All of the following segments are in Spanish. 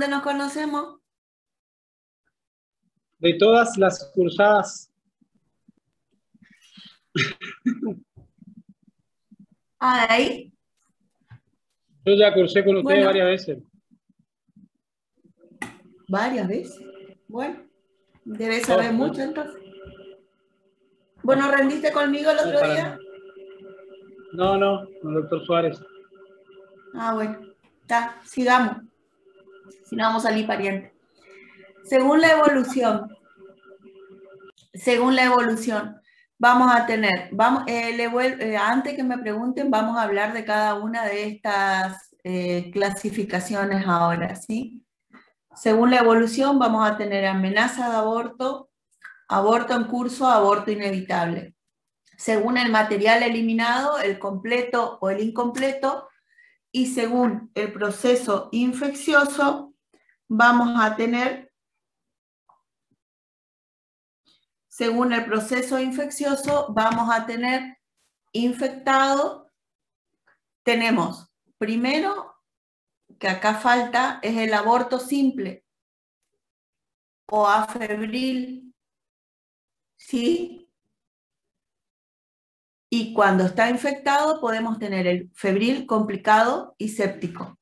nos conocemos? De todas las cursadas. Ah, de ahí. Yo ya cursé con ustedes Bueno, varias veces. varias veces. Bueno, debes Dos, saber mucho entonces. ¿Vos no rendiste conmigo el otro para día? mí. No, con el doctor Suárez. Ah, bueno. Está, sigamos. Si no vamos a salir parientes. Según la evolución, vamos a tener, antes que me pregunten, vamos a hablar de cada una de estas clasificaciones ahora, ¿sí? Según la evolución, vamos a tener amenaza de aborto, aborto en curso, aborto inevitable. Según el material eliminado, el completo o el incompleto, y según el proceso infeccioso, vamos a tener, según el proceso infeccioso, vamos a tener infectado. Tenemos, primero, que acá falta, es el aborto simple o afebril, ¿sí? Y cuando está infectado podemos tener el febril complicado y séptico.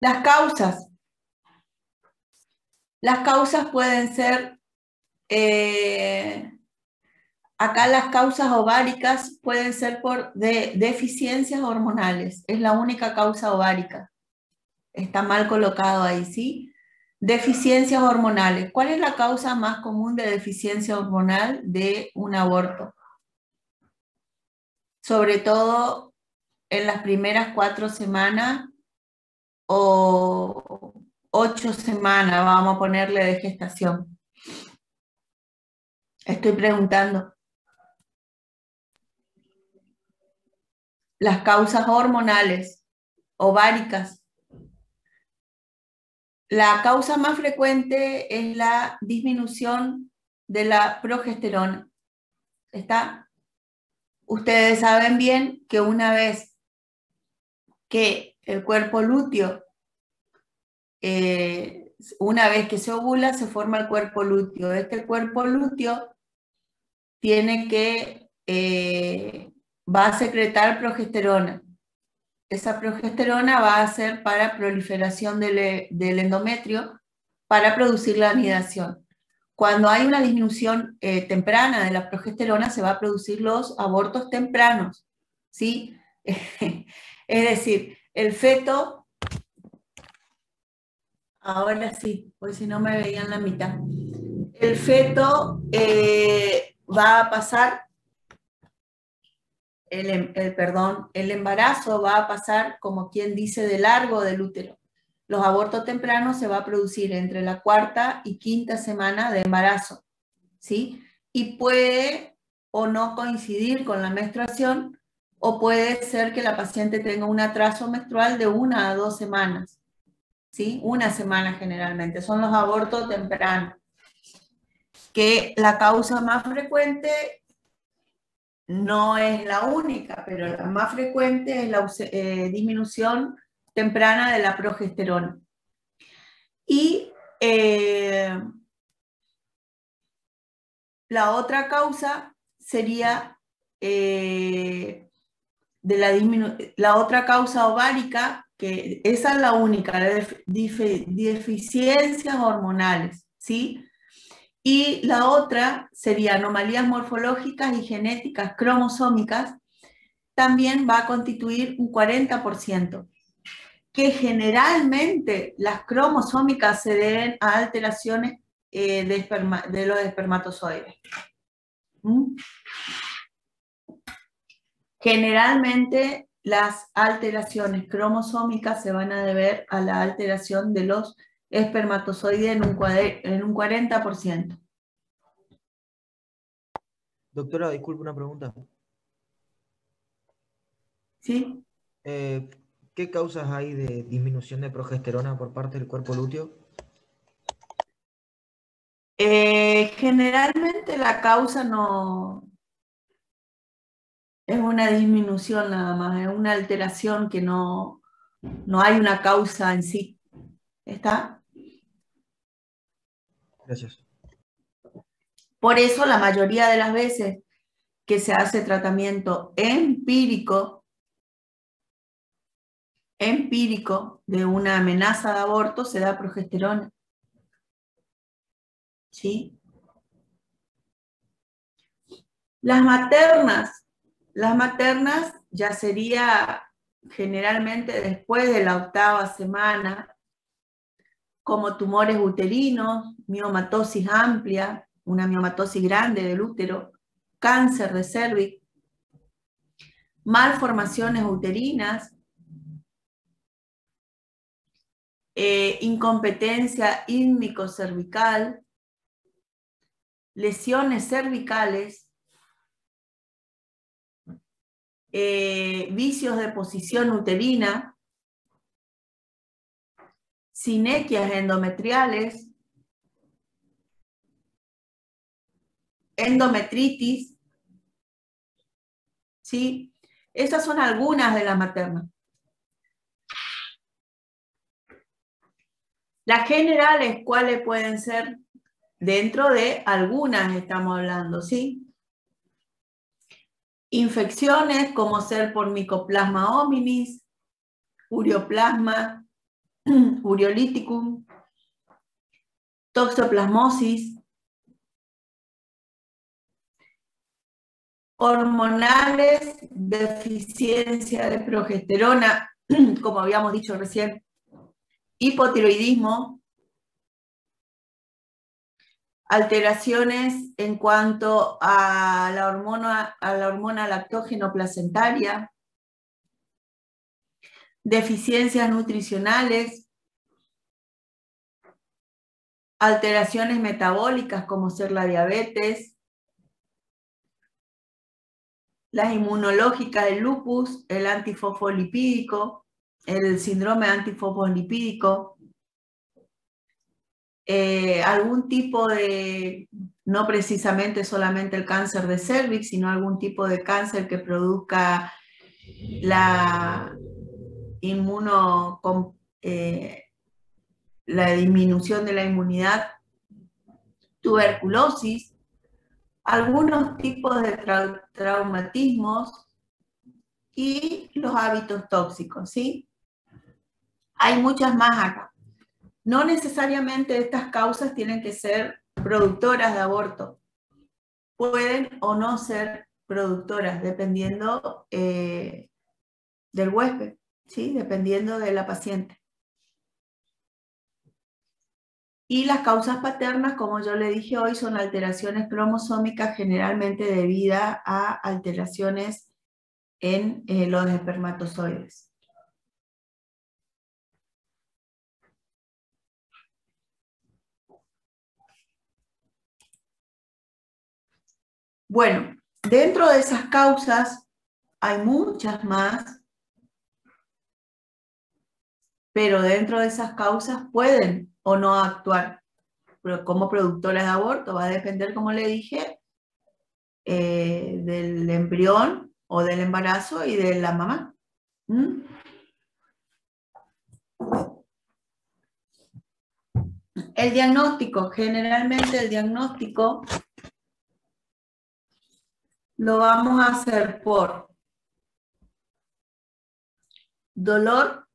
Las causas. Las causas pueden ser, acá las causas ováricas pueden ser por deficiencias hormonales. Es la única causa ovárica. Está mal colocado ahí, ¿sí? Deficiencias hormonales. ¿Cuál es la causa más común de deficiencia hormonal de un aborto? Sobre todo en las primeras 4 semanas o 8 semanas, vamos a ponerle, de gestación. Estoy preguntando. Las causas hormonales, ováricas. La causa más frecuente es la disminución de la progesterona. ¿Está? Ustedes saben bien que una vez que el cuerpo lúteo, una vez que se ovula, se forma el cuerpo lúteo. Este cuerpo lúteo tiene que, va a secretar progesterona. Esa progesterona va a ser para proliferación del endometrio, para producir la anidación. Cuando hay una disminución temprana de la progesterona, se va a producir los abortos tempranos, ¿sí? Es decir, el feto, ahora sí, pues si no me veían la mitad, el feto va a pasar, el embarazo va a pasar, como quien dice, de largo del útero. Los abortos tempranos se va a producir entre la 4ª y 5ª semana de embarazo, ¿sí? Y puede o no coincidir con la menstruación, o puede ser que la paciente tenga un atraso menstrual de 1 a 2 semanas, ¿sí? 1 semana generalmente, son los abortos tempranos. Que la causa más frecuente no es la única, pero la más frecuente es la disminución temprana de la progesterona. Y la otra causa sería la otra causa ovárica, que esa es la única, la deficiencias hormonales, ¿sí? Y la otra sería anomalías morfológicas y genéticas cromosómicas, también va a constituir un 40%, que generalmente las cromosómicas se deben a alteraciones de los espermatozoides. Generalmente las alteraciones cromosómicas se van a deber a la alteración de los espermatozoides en un 40%. Doctora, disculpe una pregunta. ¿Sí? ¿Qué causas hay de disminución de progesterona por parte del cuerpo lúteo? Generalmente la causa no es una disminución nada más, es una alteración que no hay una causa en sí. ¿Está? Gracias. Por eso la mayoría de las veces que se hace tratamiento empírico de una amenaza de aborto se da progesterona. ¿Sí? Las maternas ya sería generalmente después de la 8ª semana, como tumores uterinos, miomatosis amplia, una miomatosis grande del útero, cáncer de cervix, malformaciones uterinas, incompetencia ítmico-cervical, lesiones cervicales, vicios de posición uterina, sinequias endometriales, endometritis, ¿sí? Esas son algunas de las maternas. Las generales, ¿cuáles pueden ser? Dentro de algunas estamos hablando, ¿sí? Infecciones como ser por Mycoplasma hominis, Ureoplasma, Ureolyticum, toxoplasmosis, hormonales, deficiencia de progesterona, como habíamos dicho recién, hipotiroidismo, alteraciones en cuanto a la hormona lactógeno placentaria, deficiencias nutricionales, alteraciones metabólicas como ser la diabetes, las inmunológicas, el lupus, el antifosfolipídico, el síndrome antifosfolipídico, algún tipo de, no precisamente solamente el cáncer de cervix, sino algún tipo de cáncer que produzca la la disminución de la inmunidad, tuberculosis, algunos tipos de traumatismos y los hábitos tóxicos, ¿sí? Hay muchas más acá. No necesariamente estas causas tienen que ser productoras de aborto. Pueden o no ser productoras, dependiendo del huésped, ¿sí? Dependiendo de la paciente. Y las causas paternas, como yo le dije hoy, son alteraciones cromosómicas generalmente debidas a alteraciones en los espermatozoides. Bueno, dentro de esas causas hay muchas más, pero dentro de esas causas pueden o no actuar como productoras de aborto. Va a depender, como le dije, del embrión o del embarazo y de la mamá. ¿Mm? El diagnóstico, generalmente el diagnóstico lo vamos a hacer por dolor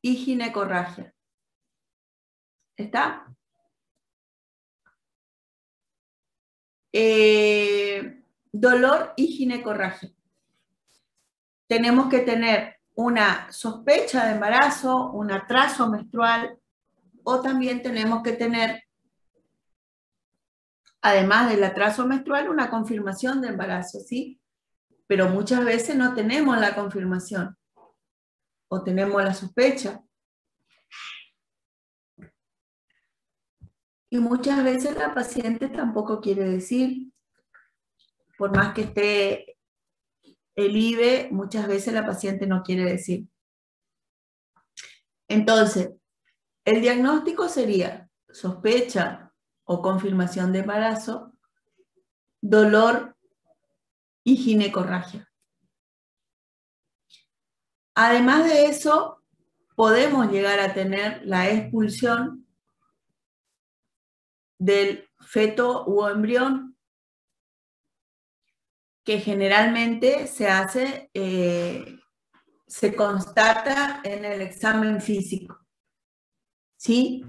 y ginecorragia. ¿Está? Dolor y ginecorragia. Tenemos que tener una sospecha de embarazo, un atraso menstrual, o también tenemos que tener, además del atraso menstrual, una confirmación de embarazo, ¿sí? Pero muchas veces no tenemos la confirmación o tenemos la sospecha. Y muchas veces la paciente tampoco quiere decir, por más que esté el IVE, muchas veces la paciente no quiere decir. Entonces, El diagnóstico sería sospecha o confirmación de embarazo, dolor y ginecorragia. Además de eso, podemos llegar a tener la expulsión del feto u embrión, que generalmente se hace, se constata en el examen físico. ¿Sí?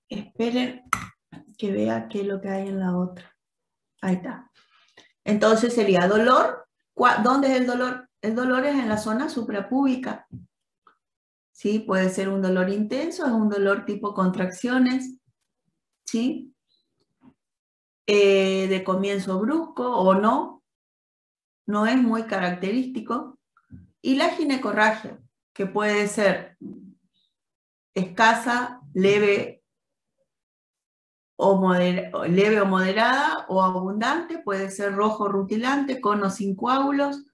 Esperen que vea qué es lo que hay en la otra. Ahí está. Entonces sería dolor. ¿Dónde es el dolor? El dolor es en la zona suprapúbica. ¿Sí? Puede ser un dolor intenso, es un dolor tipo contracciones. ¿Sí? De comienzo brusco o no. No es muy característico. Y la ginecorragia, que puede ser escasa, leve o moderada o abundante, puede ser rojo rutilante con o sin coágulos,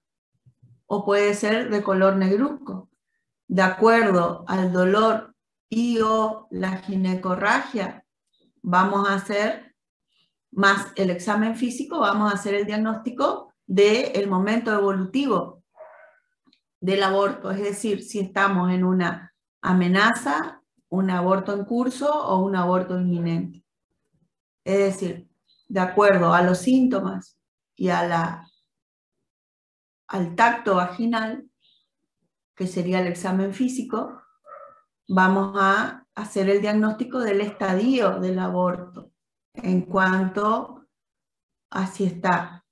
o puede ser de color negruzco. De acuerdo al dolor y o la ginecorragia, vamos a hacer más el examen físico, vamos a hacer el diagnóstico del momento evolutivo del aborto, es decir, si estamos en una amenaza, un aborto en curso o un aborto inminente. Es decir, de acuerdo a los síntomas y al tacto vaginal, que sería el examen físico, vamos a hacer el diagnóstico del estadio del aborto, en cuanto a si está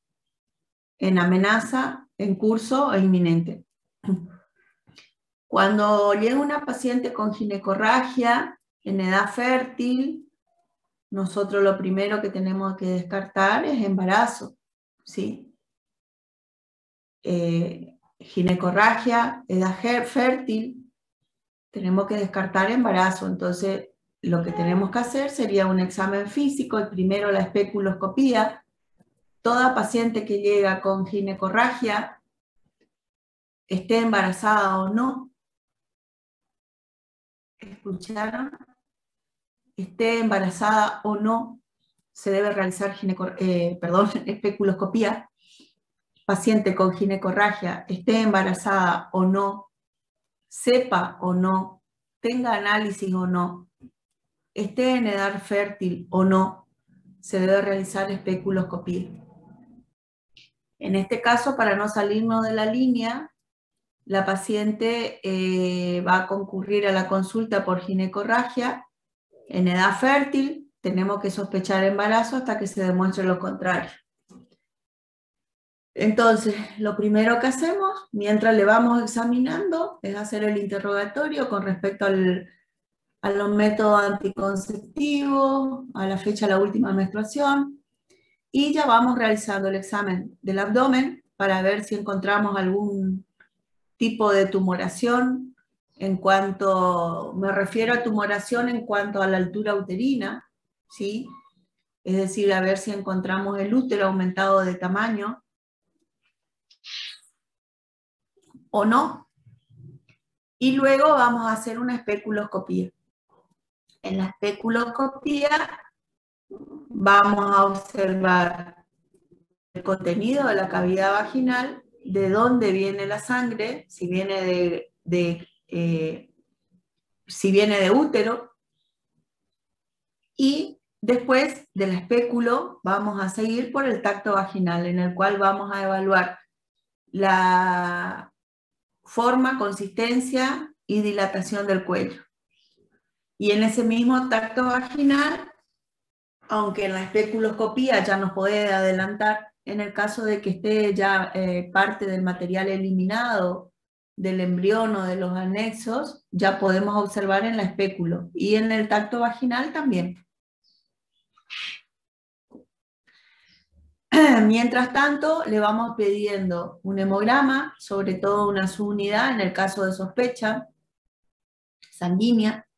en amenaza, en curso o inminente. Cuando llega una paciente con ginecorragia en edad fértil, nosotros lo primero que tenemos que descartar es embarazo, ¿sí? Ginecorragia, edad fértil, tenemos que descartar embarazo. Entonces, lo que tenemos que hacer sería un examen físico, el primero la especuloscopía. Toda paciente que llega con ginecorragia, esté embarazada o no, ¿escucharon? Esté embarazada o no, se debe realizar especuloscopía. Paciente con ginecorragia, esté embarazada o no, sepa o no, tenga análisis o no, esté en edad fértil o no, se debe realizar especuloscopía. En este caso, para no salirnos de la línea, la paciente va a concurrir a la consulta por ginecorragia. En edad fértil tenemos que sospechar embarazo hasta que se demuestre lo contrario. Entonces, lo primero que hacemos, mientras le vamos examinando, es hacer el interrogatorio con respecto a los métodos anticonceptivos, a la fecha de la última menstruación, y ya vamos realizando el examen del abdomen para ver si encontramos algún tipo de tumoración. En cuanto, me refiero a tumoración en cuanto a la altura uterina, ¿sí? Es decir, a ver si encontramos el útero aumentado de tamaño o no. Y luego vamos a hacer una especuloscopía. En la especuloscopía vamos a observar el contenido de la cavidad vaginal, de dónde viene la sangre, si viene si viene de útero, y después del espéculo vamos a seguir por el tacto vaginal, en el cual vamos a evaluar la forma, consistencia y dilatación del cuello. Y en ese mismo tacto vaginal, aunque en la especuloscopía ya nos puede adelantar, en el caso de que esté ya parte del material eliminado del embrión o de los anexos, ya podemos observar en la espéculo. Y en el tacto vaginal también. Mientras tanto, le vamos pidiendo un hemograma, sobre todo una subunidad en el caso de sospecha sanguínea,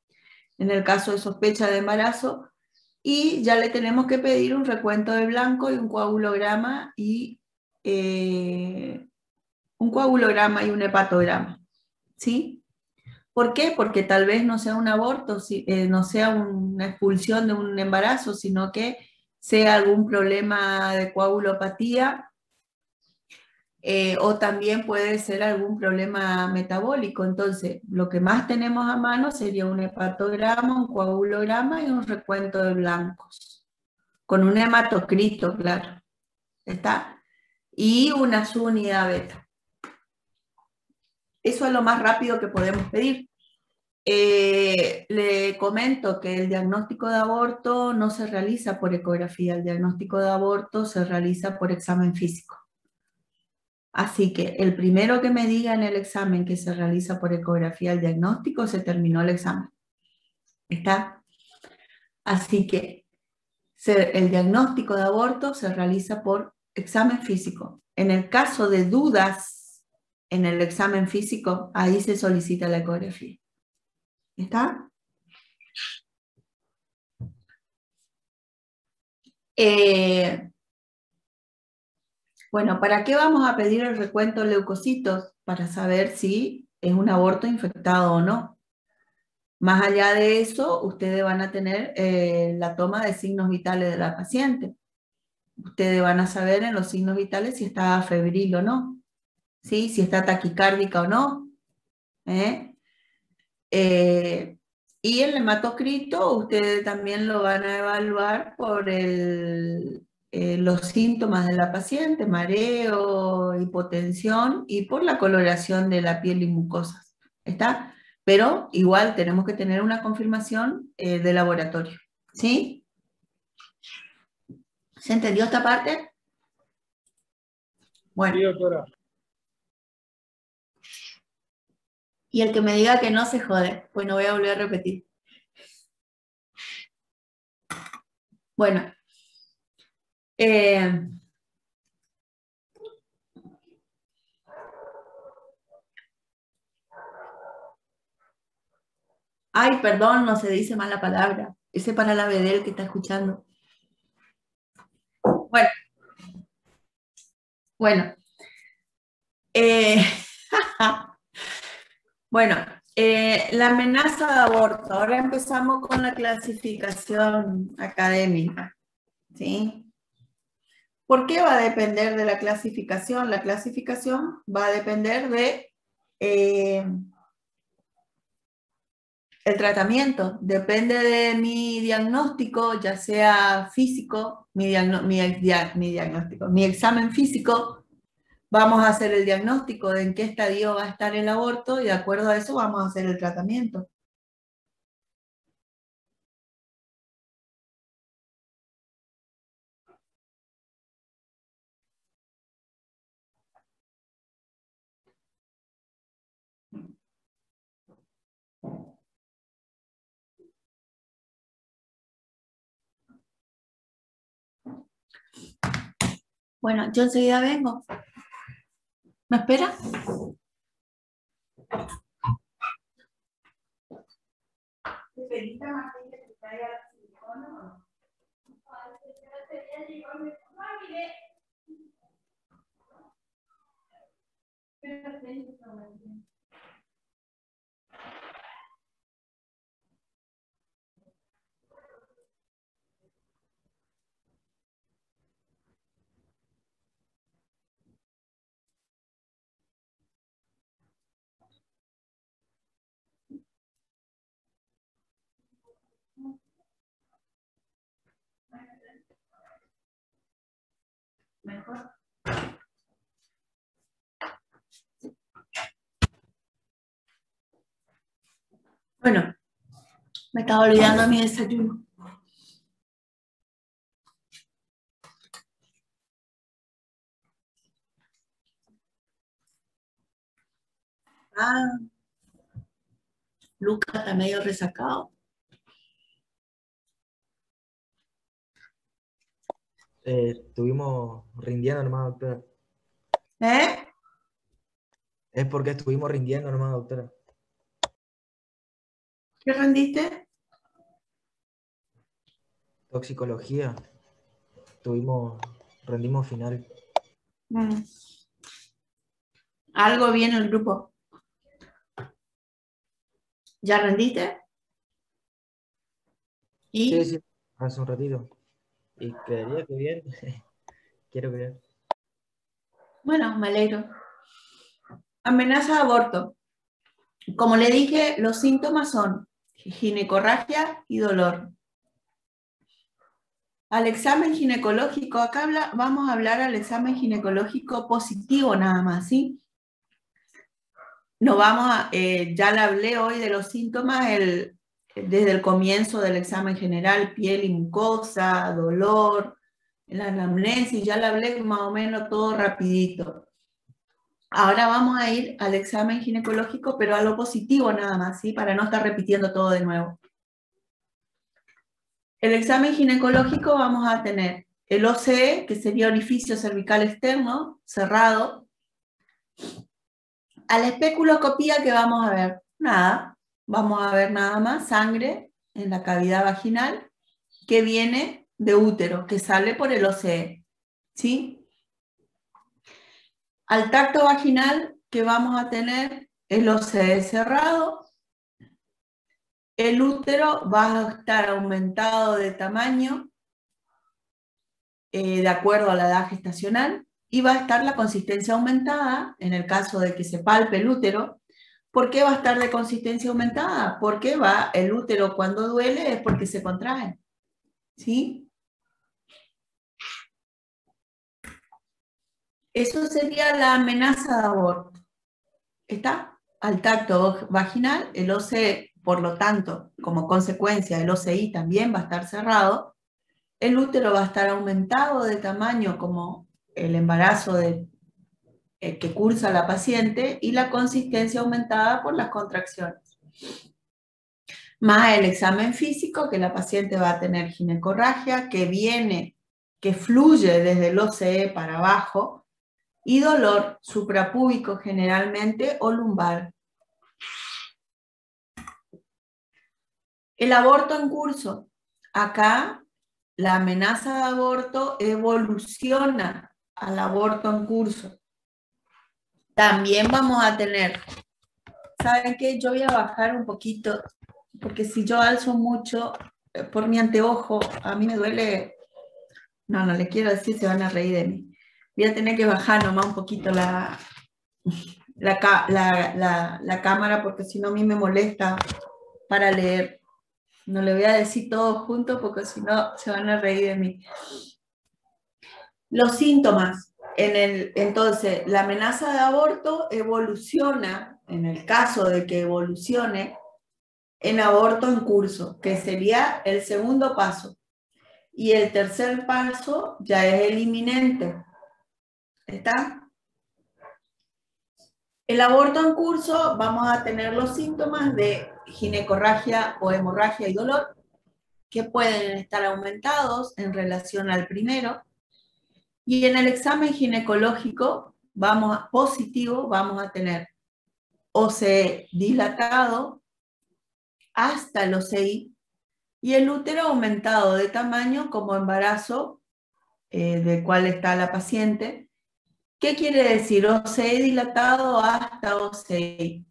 en el caso de sospecha de embarazo, y ya le tenemos que pedir un recuento de blanco y un coagulograma y un hepatograma, ¿sí? ¿Por qué? Porque tal vez no sea un aborto, no sea una expulsión de un embarazo, sino que sea algún problema de coagulopatía, o también puede ser algún problema metabólico. Entonces, lo que más tenemos a mano sería un hepatograma, un coagulograma y un recuento de blancos, con un hematocrito, claro, ¿está? Y una subunidad beta. Eso es lo más rápido que podemos pedir. Le comento que el diagnóstico de aborto no se realiza por ecografía, el diagnóstico de aborto se realiza por examen físico. Así que el primero que me diga en el examen que se realiza por ecografía el diagnóstico, se terminó el examen. ¿Está? Así que el diagnóstico de aborto se realiza por examen físico. En el caso de dudas en el examen físico, ahí se solicita la ecografía. ¿Está? Bueno, ¿para qué vamos a pedir el recuento de leucocitos? Para saber si es un aborto infectado o no. Más allá de eso, ustedes van a tener la toma de signos vitales de la paciente. Ustedes van a saber en los signos vitales si está febril o no, ¿sí? Si está taquicárdica o no. ¿Eh? Y el hematocrito, ustedes también lo van a evaluar por los síntomas de la paciente, mareo, hipotensión, y por la coloración de la piel y mucosas. ¿Está? Pero igual tenemos que tener una confirmación de laboratorio. ¿Sí? ¿Se entendió esta parte? Bueno. Sí, doctora. Y el que me diga que no se jode, pues no voy a volver a repetir. Bueno. Ay, perdón, no se dice mal la palabra. Ese para la Bedel que está escuchando. Bueno. Bueno. Bueno, la amenaza de aborto. Ahora empezamos con la clasificación académica. ¿Sí? ¿Por qué va a depender de la clasificación? La clasificación va a depender de el tratamiento. Depende de mi diagnóstico, ya sea físico, mi examen físico. Vamos a hacer el diagnóstico de en qué estadio va a estar el aborto y de acuerdo a eso vamos a hacer el tratamiento. Bueno, yo enseguida vengo. ¿Me espera? Mejor. Bueno, me estaba olvidando mi desayuno. Ah, Lucas está medio resacado. Estuvimos rindiendo nomás, doctora. ¿Eh? Es porque estuvimos rindiendo nomás, doctora. ¿Qué rendiste? Toxicología. Rendimos final. Algo bien el grupo. ¿Ya rendiste? ¿Y? Sí, sí, hace un ratito. Y creería que bien. Quiero creer. Bueno, me alegro. Amenaza de aborto. Como le dije, los síntomas son ginecorragia y dolor. Al examen ginecológico, acá vamos a hablar al examen ginecológico positivo nada más, ¿sí? No vamos a, ya le hablé hoy de los síntomas desde el comienzo del examen general, piel y mucosa, dolor, la anamnesis, ya le hablé más o menos todo rapidito. Ahora vamos a ir al examen ginecológico, pero a lo positivo nada más, ¿sí? Para no estar repitiendo todo de nuevo. El examen ginecológico vamos a tener el OCE, que sería orificio cervical externo, cerrado. A la especuloscopía, ¿qué vamos a ver? Nada. Vamos a ver nada más sangre en la cavidad vaginal que viene de útero, que sale por el OCE. ¿Sí? Al tacto vaginal, ¿qué vamos a tener? El OCE cerrado. El útero va a estar aumentado de tamaño de acuerdo a la edad gestacional y va a estar la consistencia aumentada en el caso de que se palpe el útero. ¿Por qué va a estar de consistencia aumentada? Porque el útero cuando duele es porque se contrae. ¿Sí? Eso sería la amenaza de aborto. ¿Está? Al tacto vaginal, el OCE, por lo tanto, como consecuencia, el OCI también va a estar cerrado. El útero va a estar aumentado de tamaño como el embarazo que cursa la paciente y la consistencia aumentada por las contracciones. Más el examen físico, que la paciente va a tener ginecorragia, que fluye desde el OCE para abajo, y dolor suprapúbico generalmente o lumbar. El aborto en curso. Acá la amenaza de aborto evoluciona al aborto en curso. También vamos a tener, ¿saben qué? Yo voy a bajar un poquito, porque si yo alzo mucho por mi anteojo, a mí me duele. No, no les quiero decir, se van a reír de mí. Voy a tener que bajar nomás un poquito la cámara, porque si no a mí me molesta para leer. No le voy a decir todo junto, porque si no se van a reír de mí. Los síntomas. Entonces, la amenaza de aborto evoluciona, en el caso de que evolucione, en aborto en curso, que sería el segundo paso. Y el tercer paso ya es el inminente. ¿Está? El aborto en curso, vamos a tener los síntomas de ginecorragia o hemorragia y dolor, que pueden estar aumentados en relación al primero. Y en el examen ginecológico positivo vamos a tener OCE dilatado hasta el OCI y el útero aumentado de tamaño como embarazo del cual está la paciente. ¿Qué quiere decir OCE dilatado hasta OCI?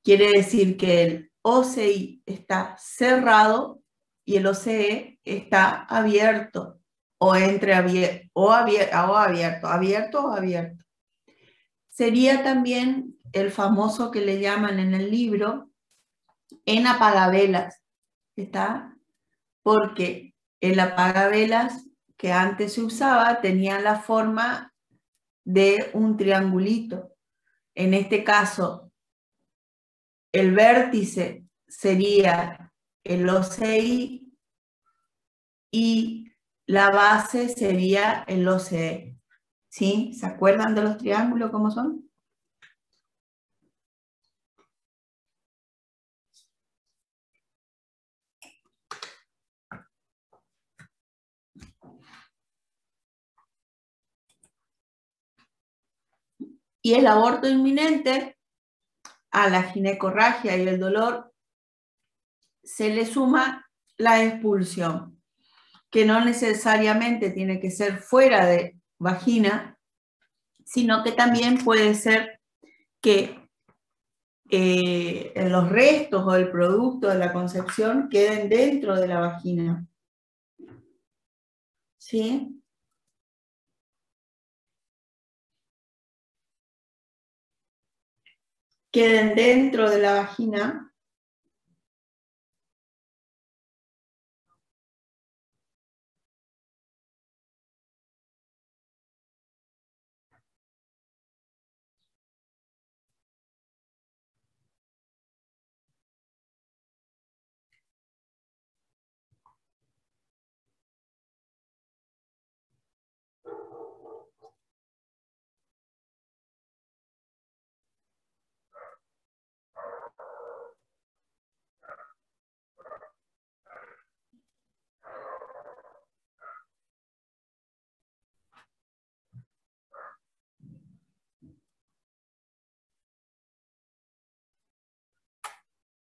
Quiere decir que el OCI está cerrado y el OCE está abierto o abierto o abierto. Sería también el famoso que le llaman en el libro en apagavelas, ¿está? Porque el apagavelas que antes se usaba tenía la forma de un triangulito. En este caso, el vértice sería el OCI y la base sería el OCE. ¿Sí? ¿Se acuerdan de los triángulos cómo son? Y el aborto inminente, a la ginecorragia y el dolor, se le suma la expulsión, que no necesariamente tiene que ser fuera de vagina, sino que también puede ser que los restos o el producto de la concepción queden dentro de la vagina. ¿Sí? Queden dentro de la vagina.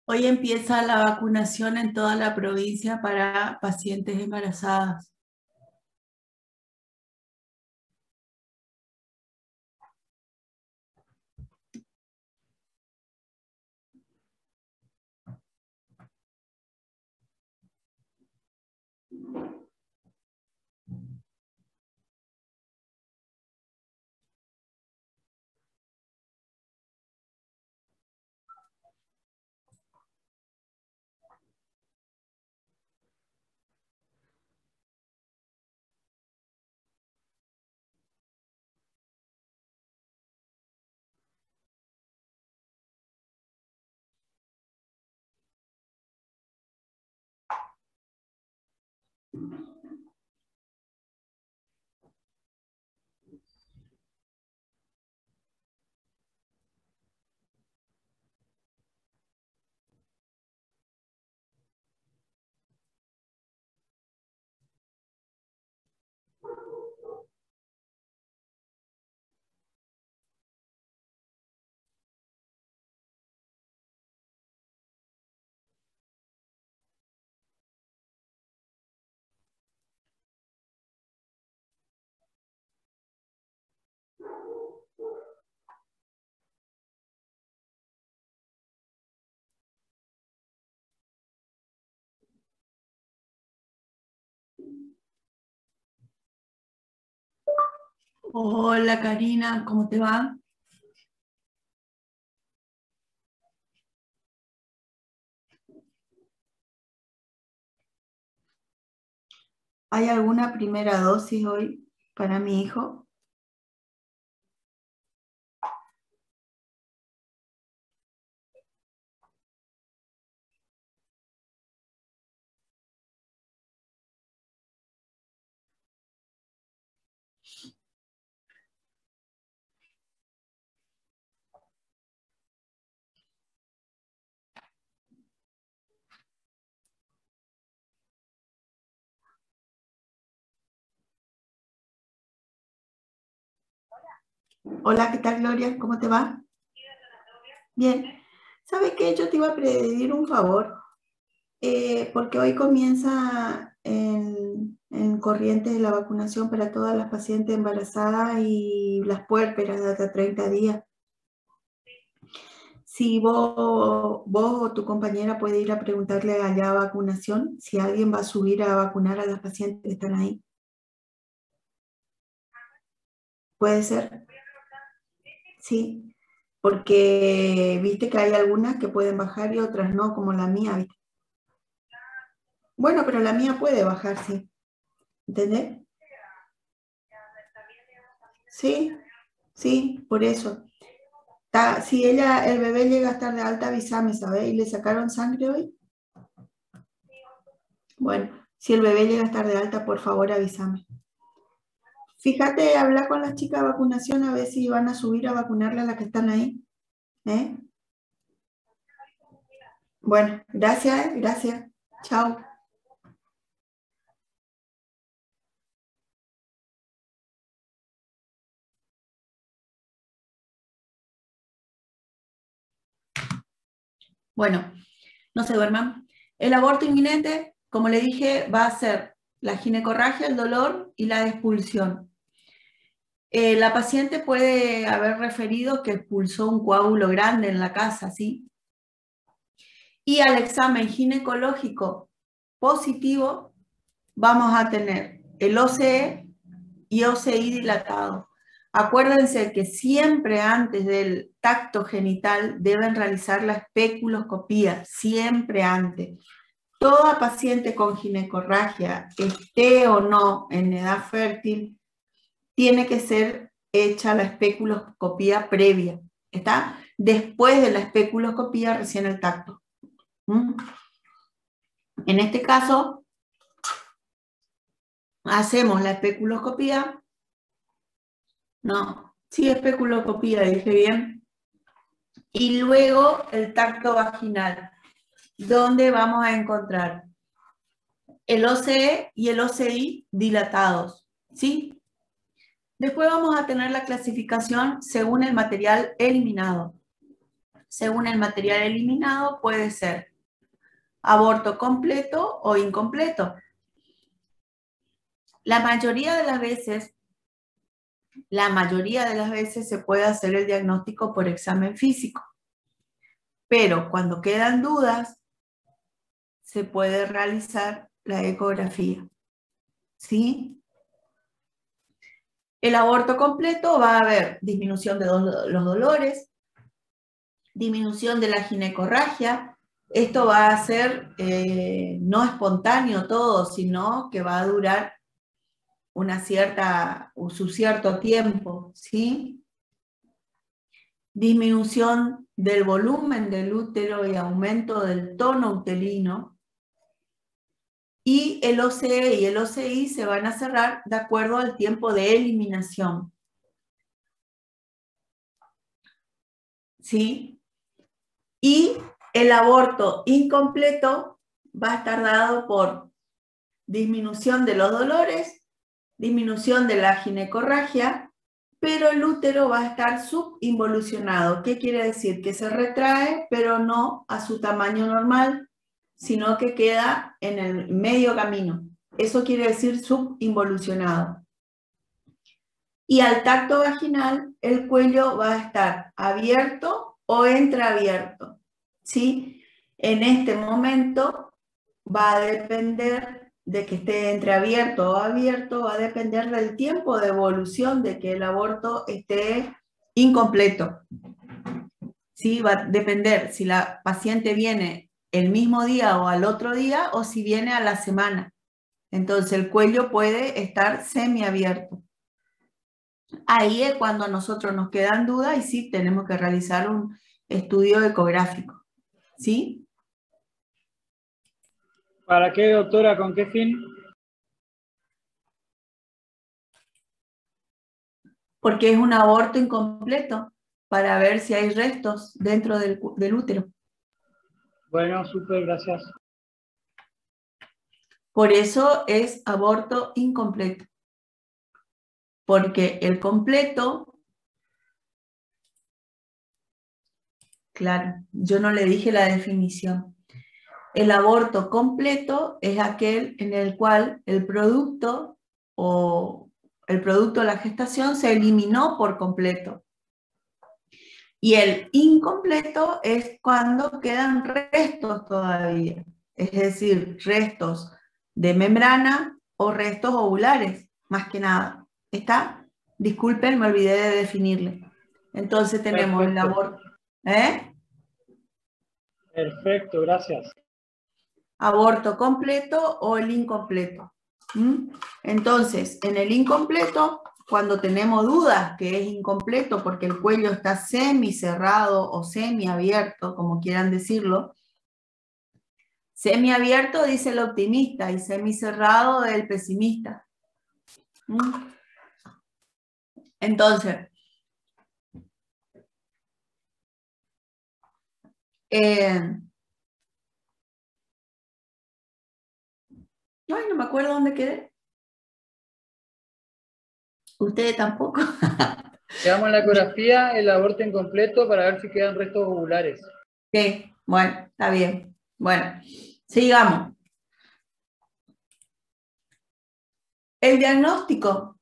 Hoy empieza la vacunación en toda la provincia para pacientes embarazadas. Hola Karina, ¿cómo te va? ¿Hay alguna primera dosis hoy para mi hijo? Hola, ¿qué tal Gloria? ¿Cómo te va? Bien. ¿Sabes qué? Yo te iba a pedir un favor, porque hoy comienza en Corrientes la vacunación para todas las pacientes embarazadas y las puérperas de hasta 30 días. Si vos o tu compañera puede ir a preguntarle allá a vacunación, si alguien va a subir a vacunar a las pacientes que están ahí. ¿Puede ser? Sí, porque viste que hay algunas que pueden bajar y otras no, como la mía, ¿viste? Bueno, pero la mía puede bajar, sí. ¿Entendés? Sí, sí, por eso. Si el bebé llega a estar de alta, avísame, ¿sabes? ¿Y le sacaron sangre hoy? Bueno, si el bebé llega a estar de alta, por favor avísame. Fíjate, habla con las chicas de vacunación a ver si van a subir a vacunarle a las que están ahí. ¿Eh? Bueno, gracias, gracias. Chao. Bueno, no se duerman. El aborto inminente, como le dije, va a ser la ginecorragia, el dolor y la expulsión. La paciente puede haber referido que expulsó un coágulo grande en la casa, ¿sí? Y al examen ginecológico positivo vamos a tener el OCE y OCI dilatado. Acuérdense que siempre antes del tacto genital deben realizar la especuloscopía, siempre antes. Toda paciente con ginecorragia, esté o no en edad fértil, tiene que ser hecha la especuloscopía previa. ¿Está? Después de la especuloscopía, recién el tacto. En este caso, hacemos la especuloscopía. No, sí, especuloscopía, dije bien. Y luego el tacto vaginal, donde vamos a encontrar el OCE y el OCI dilatados, ¿sí? Después vamos a tener la clasificación según el material eliminado. Según el material eliminado puede ser aborto completo o incompleto. La mayoría de las veces se puede hacer el diagnóstico por examen físico. Pero cuando quedan dudas, se puede realizar la ecografía. ¿Sí? El aborto completo va a haber disminución de los dolores, disminución de la ginecorragia. Esto va a ser no espontáneo todo, sino que va a durar su cierto tiempo, ¿sí? Disminución del volumen del útero y aumento del tono uterino. Y el OCE y el OCI se van a cerrar de acuerdo al tiempo de eliminación. ¿Sí? Y el aborto incompleto va a estar dado por disminución de los dolores, disminución de la ginecorragia, pero el útero va a estar subinvolucionado. ¿Qué quiere decir? Que se retrae, pero no a su tamaño normal, sino que queda en el medio camino. Eso quiere decir subinvolucionado. Y al tacto vaginal, el cuello va a estar abierto o entreabierto, ¿sí? En este momento va a depender de que esté entreabierto o abierto, va a depender del tiempo de evolución de que el aborto esté incompleto. ¿Sí? Va a depender si la paciente viene el mismo día o al otro día o si viene a la semana. Entonces el cuello puede estar semiabierto. Ahí es cuando a nosotros nos quedan dudas y sí tenemos que realizar un estudio ecográfico. ¿Sí? ¿Para qué, doctora? ¿Con qué fin? Porque es un aborto incompleto para ver si hay restos dentro del útero. Bueno, súper, gracias. Por eso es aborto incompleto. Porque el completo, claro, yo no le dije la definición. El aborto completo es aquel en el cual el producto de la gestación se eliminó por completo. Y el incompleto es cuando quedan restos todavía, es decir, restos de membrana o restos ovulares, más que nada. ¿Está? Disculpen, me olvidé de definirle. Entonces tenemos el aborto. Perfecto, gracias. Aborto completo o el incompleto. Entonces, en el incompleto, cuando tenemos dudas que es incompleto porque el cuello está semicerrado o semiabierto, como quieran decirlo, semiabierto dice el optimista y semicerrado el pesimista. Entonces, no me acuerdo dónde quedé. Ustedes tampoco. Quedamos en la ecografía, el aborto incompleto para ver si quedan restos ovulares. Sí, bueno, está bien. Bueno, sigamos. El diagnóstico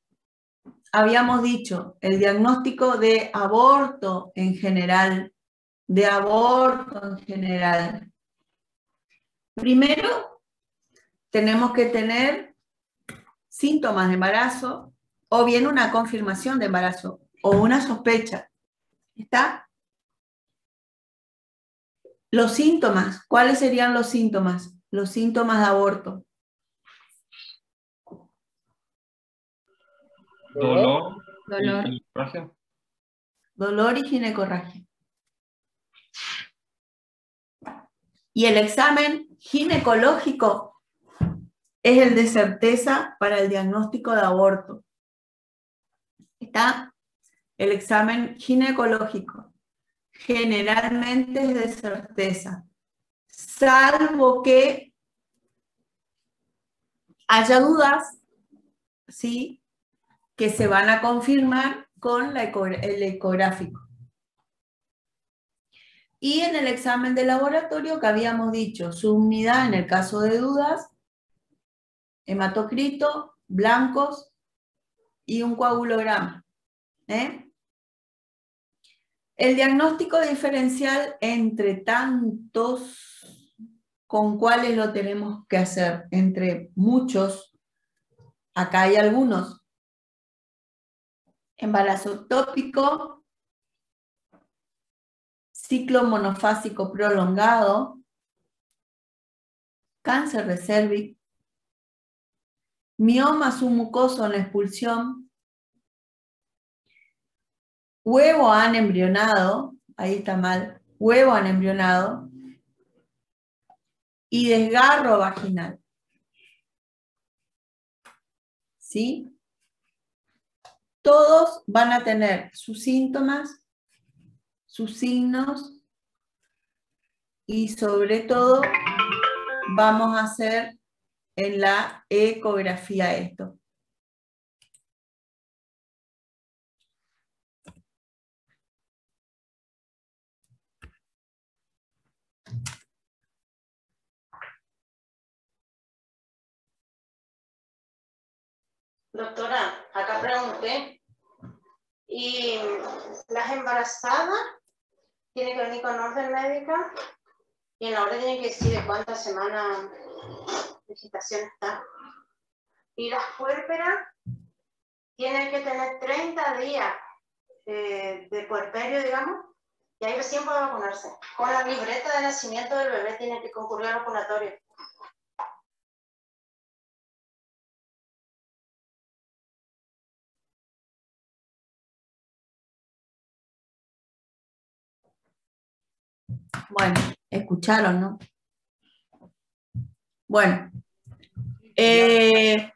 habíamos dicho, el diagnóstico de aborto en general, Primero, tenemos que tener síntomas de embarazo o bien una confirmación de embarazo o una sospecha. ¿Está? Los síntomas, ¿cuáles serían los síntomas? Los síntomas de aborto. Dolor. Dolor. Y ginecorragia. Dolor y ginecorragia. Y el examen ginecológico es el de certeza para el diagnóstico de aborto. Está el examen ginecológico. Generalmente es de certeza, salvo que haya dudas, ¿sí?, que se van a confirmar con el ecográfico. Y en el examen de laboratorio que habíamos dicho, subunidad en el caso de dudas, hematocrito, blancos y un coagulograma. El diagnóstico diferencial entre tantos, ¿con cuáles lo tenemos que hacer? Entre muchos, acá hay algunos. Embarazo ectópico, ciclo monofásico prolongado, cáncer de cervix, mioma submucoso en expulsión, huevo anembrionado, ahí está mal, huevo anembrionado, y desgarro vaginal. ¿Sí? Todos van a tener sus síntomas, sus signos, y sobre todo vamos a hacer en la ecografía esto. Doctora, acá pregunté, ¿y las embarazadas tienen que venir con orden médica? Y en la orden tienen que decir de cuántas semanas de gestación está. Y las puérperas tienen que tener 30 días de puerperio, digamos, y ahí recién puede vacunarse. Con la libreta de nacimiento del bebé tienen que concurrir al vacunatorio. Bueno, escucharon, ¿no? Bueno. Qué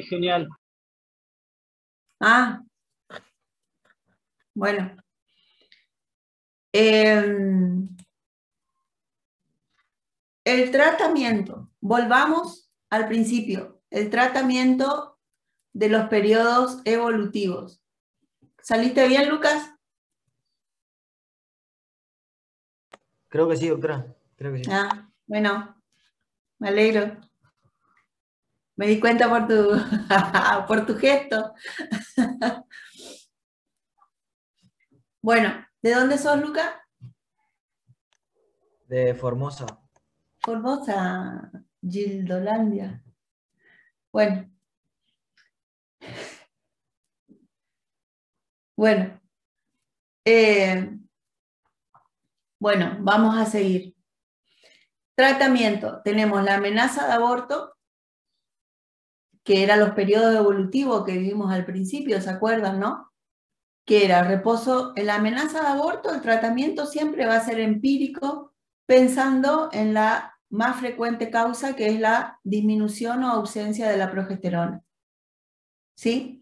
genial. Ah. Bueno. El tratamiento. Volvamos al principio. El tratamiento de los periodos evolutivos. ¿Saliste bien, Lucas? Creo que sí, doctora. Creo que sí. Ah, bueno, me alegro. Me di cuenta por tu, por tu gesto. Bueno, ¿de dónde sos, Lucas? De Formosa. Formosa, Gildolandia. Bueno. Bueno. Bueno, vamos a seguir. Tratamiento. Tenemos la amenaza de aborto, que eran los periodos evolutivos que vimos al principio, ¿se acuerdan, no? Que era reposo. En la amenaza de aborto, el tratamiento siempre va a ser empírico, pensando en la más frecuente causa, que es la disminución o ausencia de la progesterona. ¿Sí?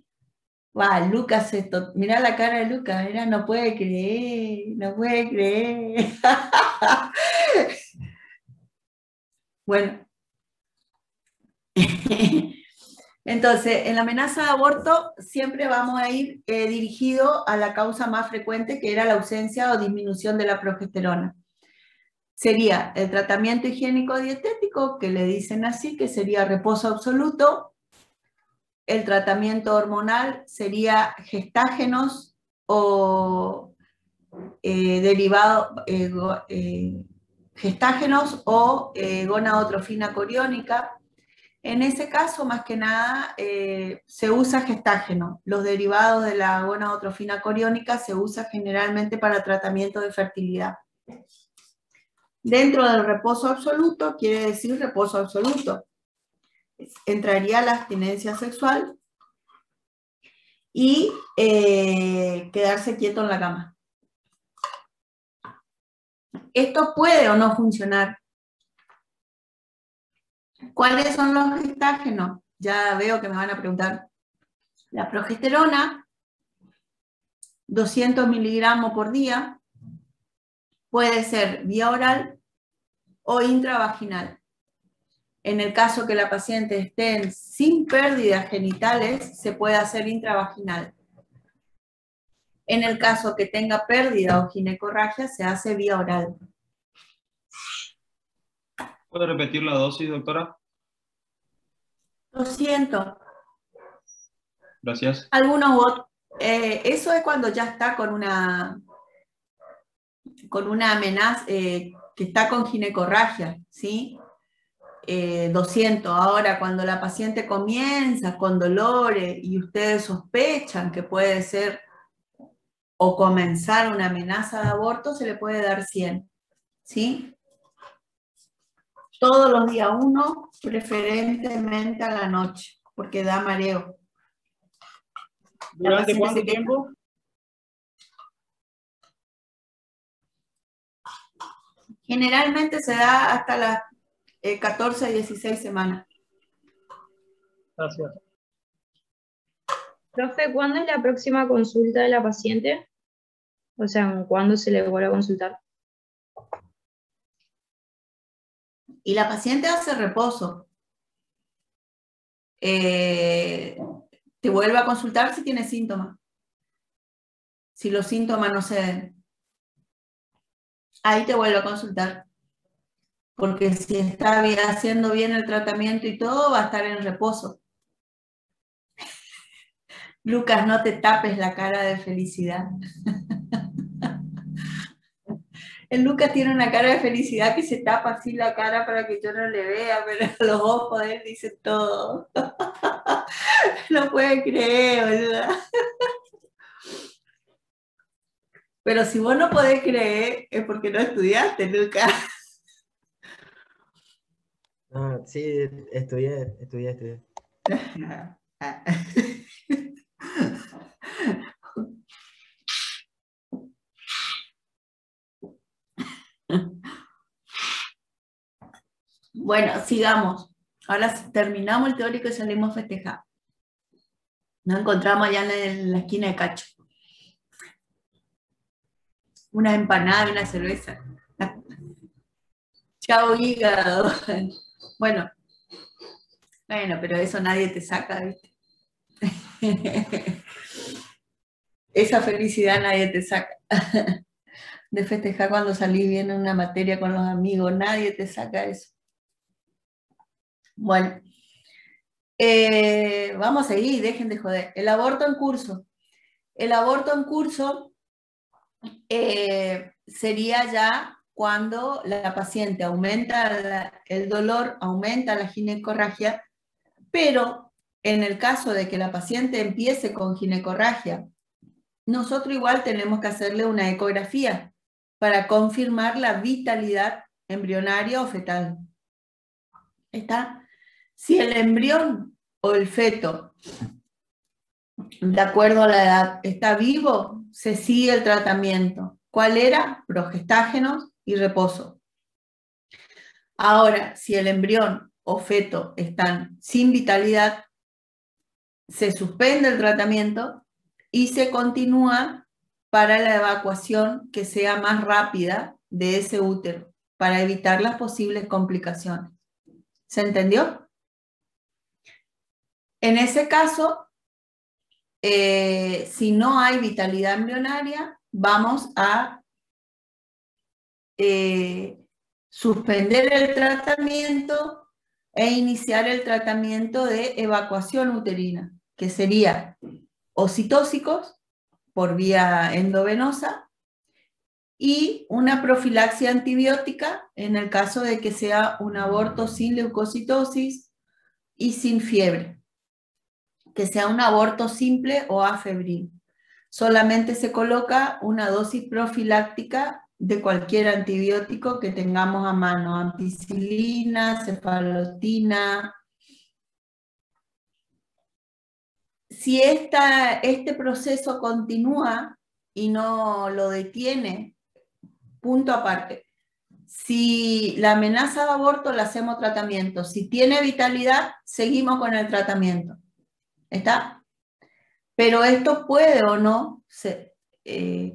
Va, Lucas, mirá la cara de Lucas, mira, no puede creer, no puede creer. Bueno. Entonces, en la amenaza de aborto siempre vamos a ir dirigido a la causa más frecuente, que era la ausencia o disminución de la progesterona. Sería el tratamiento higiénico dietético, que le dicen así, que sería reposo absoluto, el tratamiento hormonal sería gestágenos o gestágenos o gonadotrofina coriónica. En ese caso, más que nada, se usa gestágeno. Los derivados de la gonadotrofina coriónica se usan generalmente para tratamiento de fertilidad. Dentro del reposo absoluto, quiere decir reposo absoluto. Entraría la abstinencia sexual y quedarse quieto en la cama. Esto puede o no funcionar. ¿Cuáles son los gestágenos? Ya veo que me van a preguntar. La progesterona, 200 miligramos por día, puede ser vía oral o intravaginal. En el caso que la paciente esté sin pérdidas genitales, se puede hacer intravaginal. En el caso que tenga pérdida o ginecorragia, se hace vía oral. ¿Puede repetir la dosis, doctora? 200. Gracias. Algunos otros. Eso es cuando ya está con una amenaza, que está con ginecorragia, ¿sí? 200. Ahora, cuando la paciente comienza con dolores y ustedes sospechan que puede ser o comenzar una amenaza de aborto, se le puede dar 100, ¿sí? Todos los días 1, preferentemente a la noche, porque da mareo. ¿Durante cuánto tiempo? Generalmente se da hasta las 14 a 16 semanas. Gracias. Profe, ¿cuándo es la próxima consulta de la paciente? O sea, ¿cuándo se le vuelve a consultar? Y la paciente hace reposo. Te vuelve a consultar si tiene síntomas. Si los síntomas no ceden, ahí te vuelve a consultar. Porque si está haciendo bien el tratamiento y todo, va a estar en reposo. Lucas, no te tapes la cara de felicidad. El Lucas tiene una cara de felicidad que se tapa así la cara para que yo no le vea, pero los ojos de él dicen todo. No puede creer, boluda. Pero si vos no podés creer, es porque no estudiaste, Lucas. No, sí, estudié. Bueno, sigamos. Ahora terminamos el teórico y salimos a festejar. Nos encontramos allá en la esquina de Cacho. Una empanada y una cerveza. Chao, hígado. Bueno, pero eso nadie te saca, ¿viste? Esa felicidad nadie te saca. De festejar cuando salís bien en una materia con los amigos, nadie te saca eso. Bueno, vamos a seguir, dejen de joder. El aborto en curso. El aborto en curso sería ya cuando la paciente aumenta el dolor, aumenta la ginecorragia, pero en el caso de que la paciente empiece con ginecorragia, nosotros igual tenemos que hacerle una ecografía para confirmar la vitalidad embrionaria o fetal. ¿Está? Si el embrión o el feto, de acuerdo a la edad, está vivo, se sigue el tratamiento. ¿Cuál era? Progestágenos y reposo. Ahora, si el embrión o feto están sin vitalidad, se suspende el tratamiento y se continúa para la evacuación que sea más rápida de ese útero, para evitar las posibles complicaciones. ¿Se entendió? En ese caso, si no hay vitalidad embrionaria, vamos a suspender el tratamiento e iniciar el tratamiento de evacuación uterina, que sería oxitóxicos por vía endovenosa y una profilaxia antibiótica en el caso de que sea un aborto sin leucocitosis y sin fiebre, que sea un aborto simple o afebril. Solamente se coloca una dosis profiláctica de cualquier antibiótico que tengamos a mano, ampicilina, cefalotina. Si este proceso continúa y no lo detiene, punto aparte. Si la amenaza de aborto, le hacemos tratamiento. Si tiene vitalidad, seguimos con el tratamiento. ¿Está? Pero esto puede o no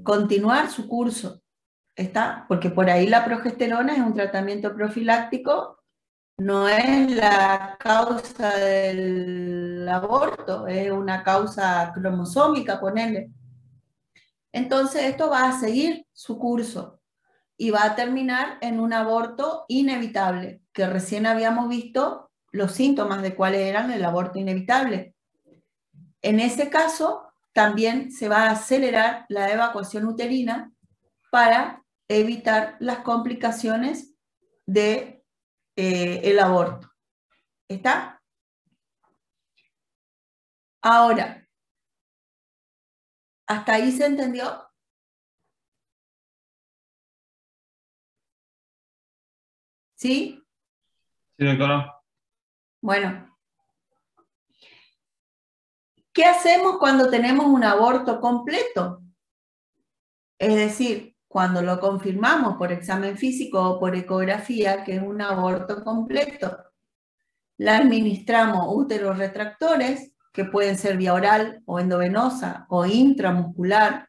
continuar su curso. ¿Está? Porque por ahí la progesterona es un tratamiento profiláctico, no es la causa del aborto, es una causa cromosómica, ponerle. Entonces esto va a seguir su curso y va a terminar en un aborto inevitable, que recién habíamos visto los síntomas de cuáles eran el aborto inevitable. En ese caso, también se va a acelerar la evacuación uterina para evitar las complicaciones de el aborto. ¿Está? Ahora, ¿hasta ahí se entendió? ¿Sí? Sí, doctora. Bueno. ¿Qué hacemos cuando tenemos un aborto completo? Es decir, cuando lo confirmamos por examen físico o por ecografía que es un aborto completo. Le administramos úteros retractores, que pueden ser vía oral o endovenosa o intramuscular,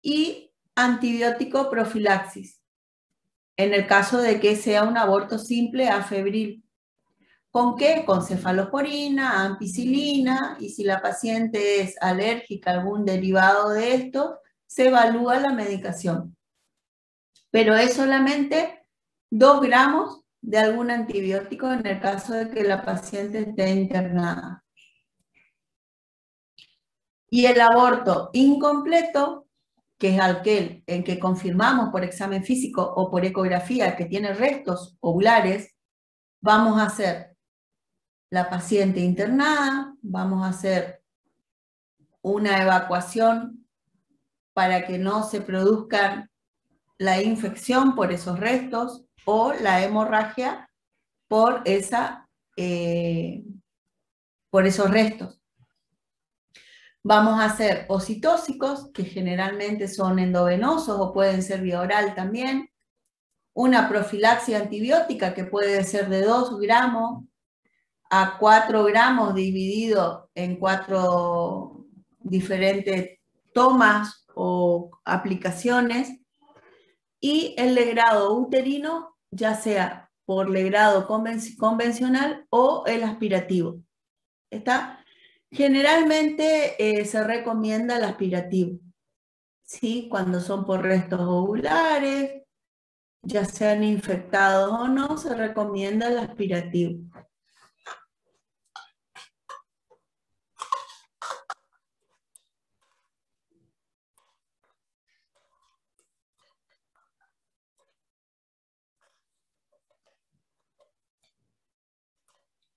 y antibiótico profilaxis, en el caso de que sea un aborto simple afebril. ¿Con qué? Con cefalosporina, ampicilina, y si la paciente es alérgica a algún derivado de esto, se evalúa la medicación. Pero es solamente 2 gramos de algún antibiótico en el caso de que la paciente esté internada. Y el aborto incompleto, que es aquel en que confirmamos por examen físico o por ecografía que tiene restos ovulares, vamos a hacer la paciente internada, vamos a hacer una evacuación para que no se produzca la infección por esos restos o la hemorragia por esos restos. Vamos a hacer oxitóxicos, que generalmente son endovenosos o pueden ser vía oral también. Una profilaxia antibiótica que puede ser de 2 gramos a 4 gramos dividido en 4 diferentes tomas o aplicaciones. Y el legrado uterino, ya sea por legrado convencional o el aspirativo. ¿Está? Generalmente se recomienda el aspirativo, ¿sí? Cuando son por restos ovulares, ya sean infectados o no, se recomienda el aspirativo.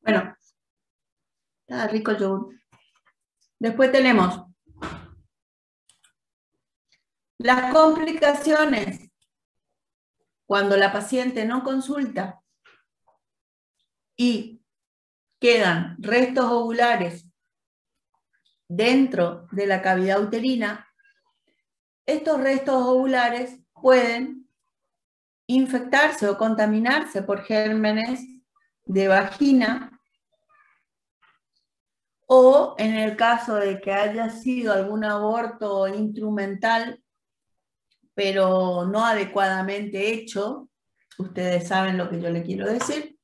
Bueno, está rico el yogur. Después tenemos las complicaciones cuando la paciente no consulta y quedan restos ovulares dentro de la cavidad uterina. Estos restos ovulares pueden infectarse o contaminarse por gérmenes de vagina, o en el caso de que haya sido algún aborto instrumental, pero no adecuadamente hecho, ustedes saben lo que yo le quiero decir,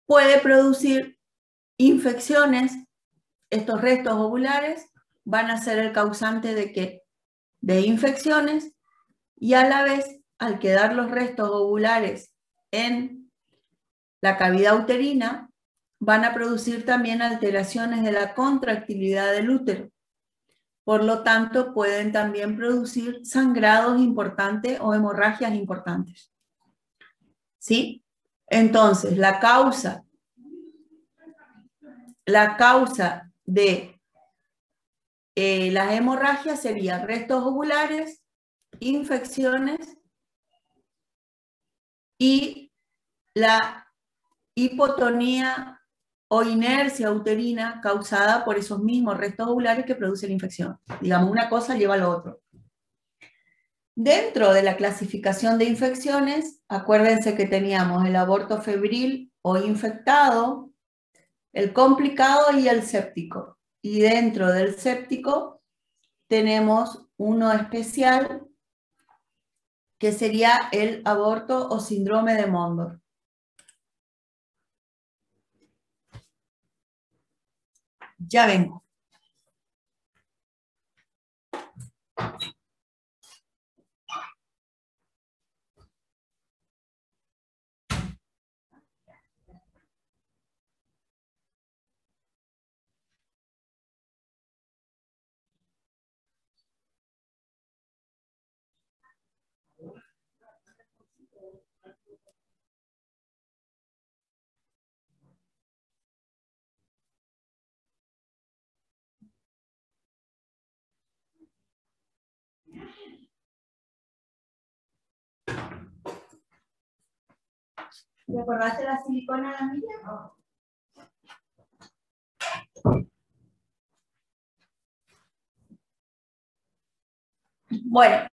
puede producir infecciones. Estos restos ovulares van a ser el causante de ¿qué? De infecciones, y a la vez, al quedar los restos ovulares en la cavidad uterina, van a producir también alteraciones de la contractilidad del útero. Por lo tanto, pueden también producir sangrados importantes o hemorragias importantes. ¿Sí? Entonces, la causa de las hemorragias sería restos ovulares, infecciones y la hipotonía o inercia uterina causada por esos mismos restos ovulares que producen la infección. Digamos, una cosa lleva a lo otro. Dentro de la clasificación de infecciones, acuérdense que teníamos el aborto febril o infectado, el complicado y el séptico. Y dentro del séptico tenemos uno especial que sería el aborto o síndrome de Mondor. Ya vengo. ¿Te acordaste de la silicona de la mía? Bueno,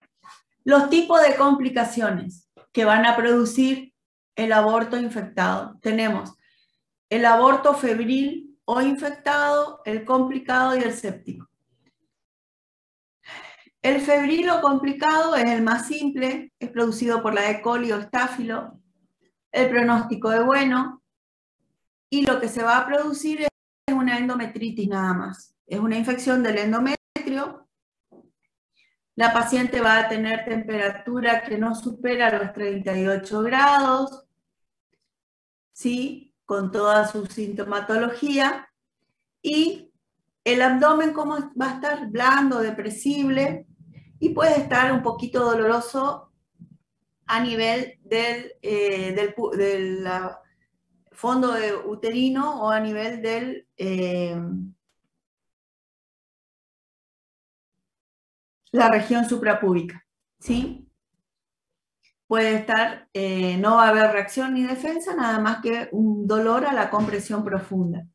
los tipos de complicaciones que van a producir el aborto infectado. Tenemos el aborto febril o infectado, el complicado y el séptico. El febril o complicado es el más simple, es producido por la E. coli o estáfilo. El pronóstico es bueno y lo que se va a producir es una endometritis nada más. Es una infección del endometrio. La paciente va a tener temperatura que no supera los 38 grados, ¿sí? Con toda su sintomatología. Y el abdomen, ¿cómo va a estar? Blando, depresible, y puede estar un poquito doloroso a nivel del fondo uterino o a nivel del la región suprapúbica, ¿sí? Puede estar, no va a haber reacción ni defensa, nada más que un dolor a la compresión profunda.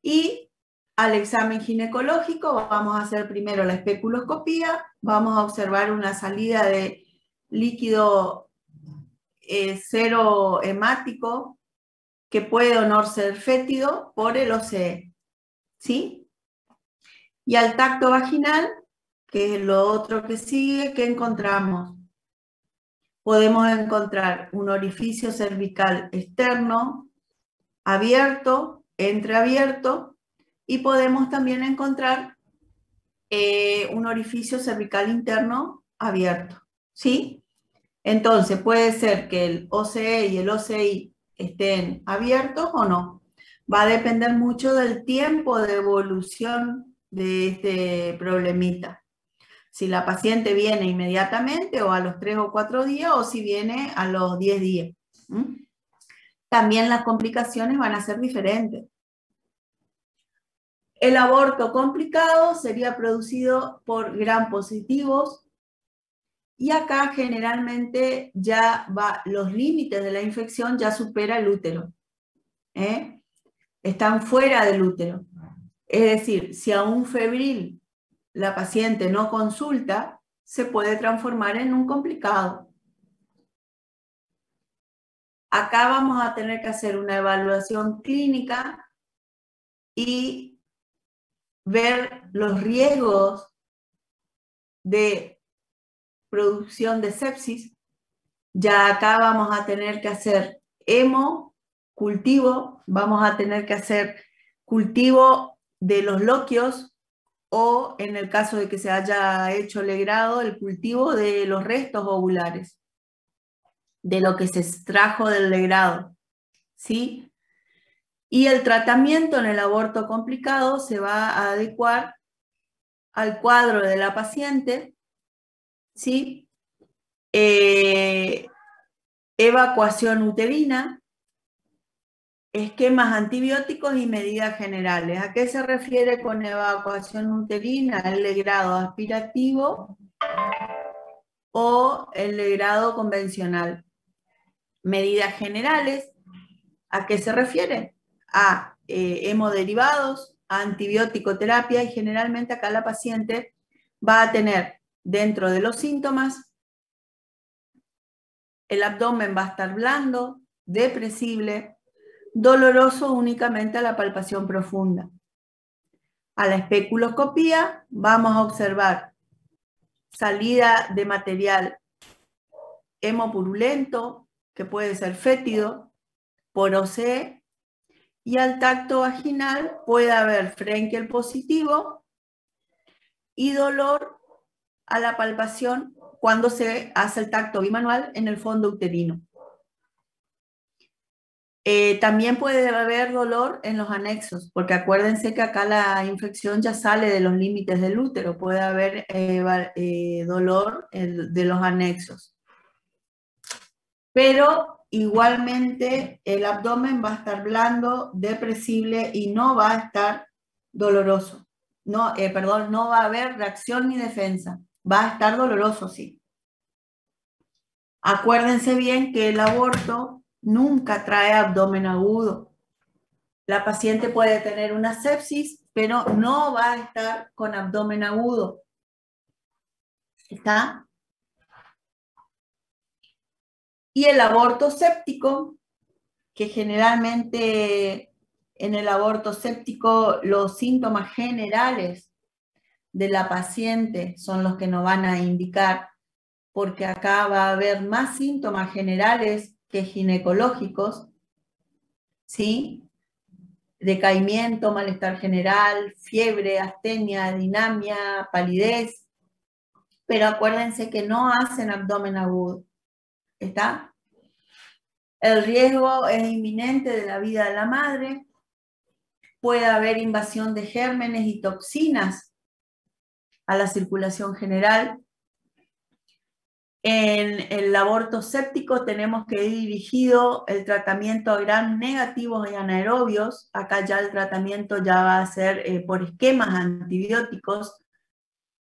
Y al examen ginecológico vamos a hacer primero la especuloscopía, vamos a observar una salida de líquido cero hemático que puede o no ser fétido por el OCE, ¿sí? Y al tacto vaginal, que es lo otro que sigue, ¿qué encontramos? Podemos encontrar un orificio cervical externo, abierto, entreabierto, y podemos también encontrar un orificio cervical interno abierto, ¿sí? Entonces puede ser que el OCE y el OCI estén abiertos o no. Va a depender mucho del tiempo de evolución de este problemita. Si la paciente viene inmediatamente o a los 3 o 4 días o si viene a los 10 días. También las complicaciones van a ser diferentes. El aborto complicado sería producido por gram positivos y acá generalmente ya los límites de la infección ya supera el útero. Están fuera del útero. Es decir, si a un febril la paciente no consulta, se puede transformar en un complicado. Acá vamos a tener que hacer una evaluación clínica y ver los riesgos de producción de sepsis. Ya acá vamos a tener que hacer cultivo, vamos a tener que hacer cultivo de los loquios o, en el caso de que se haya hecho legrado, el cultivo de los restos ovulares, de lo que se extrajo del legrado, ¿sí? Y el tratamiento en el aborto complicado se va a adecuar al cuadro de la paciente, ¿sí? Evacuación uterina, esquemas antibióticos y medidas generales. ¿A qué se refiere con evacuación uterina? ¿El legrado aspirativo o el legrado convencional? Medidas generales, ¿a qué se refiere? A hemoderivados, a antibiótico terapia, y generalmente acá la paciente va a tener dentro de los síntomas, el abdomen va a estar blando, depresible, doloroso únicamente a la palpación profunda. A la especuloscopía vamos a observar salida de material hemopurulento, que puede ser fétido, porocé, y al tacto vaginal puede haber Frenkel positivo y dolor a la palpación cuando se hace el tacto bimanual en el fondo uterino. También puede haber dolor en los anexos, porque acuérdense que acá la infección ya sale de los límites del útero, puede haber dolor de los anexos. Pero igualmente el abdomen va a estar blando, depresible y no va a estar doloroso. No, no va a haber reacción ni defensa, va a estar doloroso, sí. Acuérdense bien que el aborto nunca trae abdomen agudo. La paciente puede tener una sepsis, pero no va a estar con abdomen agudo. ¿Está? Y el aborto séptico, que generalmente en el aborto séptico los síntomas generales de la paciente son los que nos van a indicar, porque acá va a haber más síntomas generales que ginecológicos, ¿sí? Decaimiento, malestar general, fiebre, astenia, dinamia, palidez, pero acuérdense que no hacen abdomen agudo, ¿está? El riesgo es inminente de la vida de la madre, puede haber invasión de gérmenes y toxinas a la circulación general. En el aborto séptico tenemos que ir dirigido el tratamiento a gram negativos y anaerobios. Acá ya el tratamiento ya va a ser por esquemas antibióticos,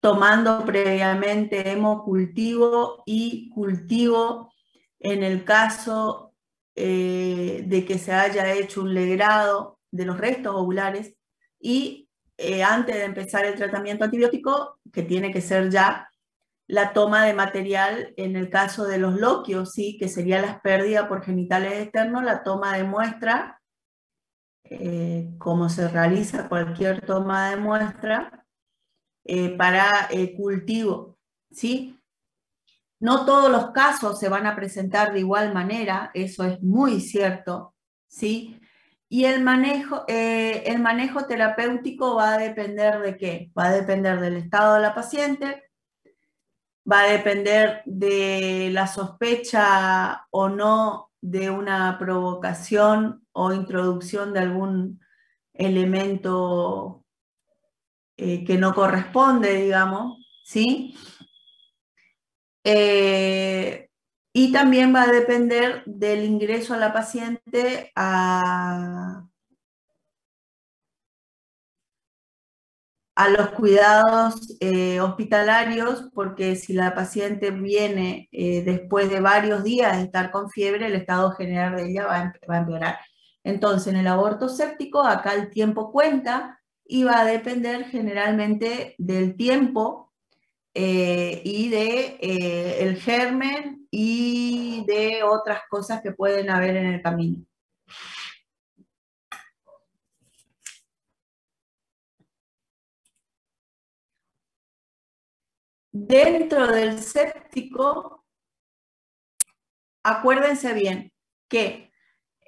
tomando previamente hemocultivo y cultivo en el caso de que se haya hecho un legrado de los restos ovulares, y antes de empezar el tratamiento antibiótico, que tiene que ser ya la toma de material en el caso de los loquios, ¿sí? Que sería las pérdidas por genitales externos, la toma de muestra, como se realiza cualquier toma de muestra, para cultivo, ¿sí? No todos los casos se van a presentar de igual manera, eso es muy cierto, ¿sí? Y el manejo terapéutico va a depender de ¿qué? Va a depender del estado de la paciente, va a depender de la sospecha o no de una provocación o introducción de algún elemento que no corresponde, digamos, ¿sí? Y también va a depender del ingreso a la paciente a los cuidados hospitalarios, porque si la paciente viene después de varios días de estar con fiebre, el estado general de ella va a empeorar. Entonces, en el aborto séptico, acá el tiempo cuenta y va a depender generalmente del tiempo y de el germen y de otras cosas que pueden haber en el camino. Dentro del séptico, acuérdense bien que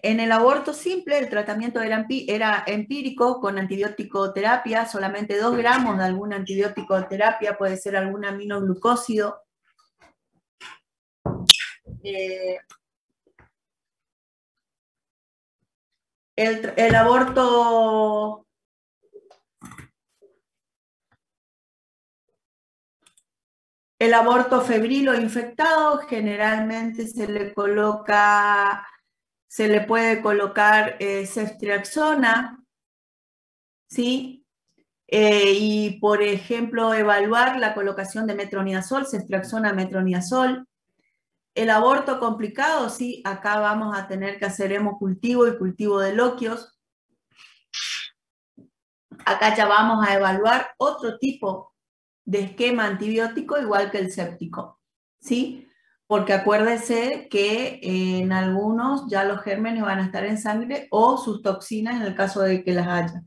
en el aborto simple el tratamiento era empírico con antibiótico terapia, solamente 2 gramos de algún antibiótico terapia, puede ser algún aminoglucósido. El aborto febril o infectado generalmente se le puede colocar ceftriaxona, ¿sí? Y por ejemplo evaluar la colocación de metronidazol, ceftriaxona, metronidazol. El aborto complicado, sí, acá vamos a tener que hacer hemocultivo y cultivo de loquios. Acá ya vamos a evaluar otro tipo de esquema antibiótico igual que el séptico, ¿sí? Porque acuérdese que en algunos ya los gérmenes van a estar en sangre o sus toxinas en el caso de que las haya.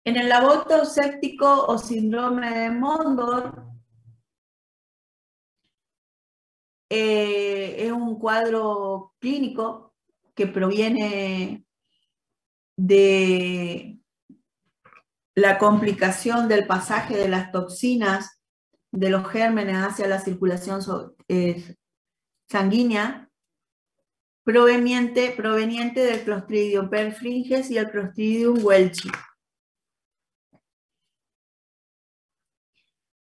En el aborto séptico o síndrome de Mondor, es un cuadro clínico que proviene de la complicación del pasaje de las toxinas de los gérmenes hacia la circulación sanguínea, proveniente del Clostridium perfringens y el Clostridium welchi.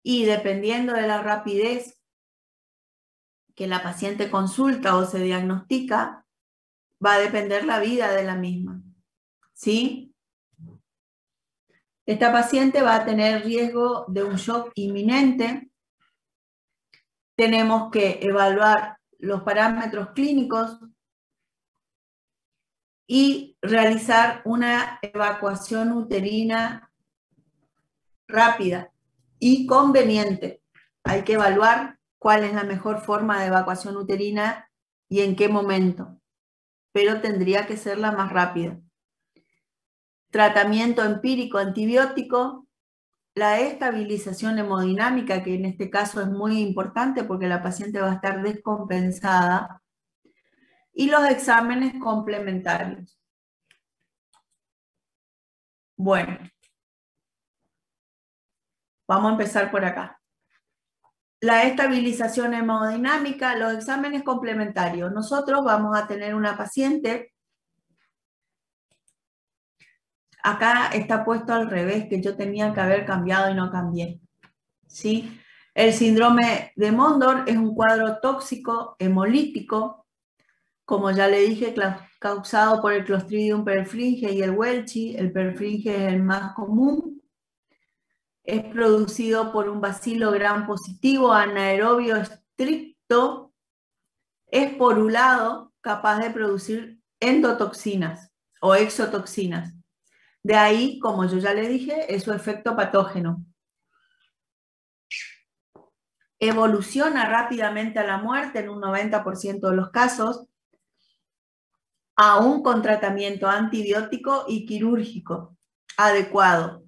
Y dependiendo de la rapidez que la paciente consulta o se diagnostica, va a depender la vida de la misma, ¿sí? Esta paciente va a tener riesgo de un shock inminente. Tenemos que evaluar los parámetros clínicos y realizar una evacuación uterina rápida y conveniente. Hay que evaluar cuál es la mejor forma de evacuación uterina y en qué momento, pero tendría que ser la más rápida. Tratamiento empírico antibiótico, la estabilización hemodinámica, que en este caso es muy importante porque la paciente va a estar descompensada, y los exámenes complementarios. Bueno, vamos a empezar por acá. La estabilización hemodinámica, los exámenes complementarios. Nosotros vamos a tener una paciente, acá está puesto al revés, que yo tenía que haber cambiado y no cambié, ¿sí? El síndrome de Mondor es un cuadro tóxico hemolítico, como ya le dije, causado por el Clostridium perfringens y el welchi. El perfringens es el más común. Es producido por un bacilo gram positivo anaerobio estricto, esporulado, capaz de producir endotoxinas o exotoxinas. De ahí, como yo ya le dije, es su efecto patógeno. Evoluciona rápidamente a la muerte en un 90% de los casos, aún con tratamiento antibiótico y quirúrgico adecuado.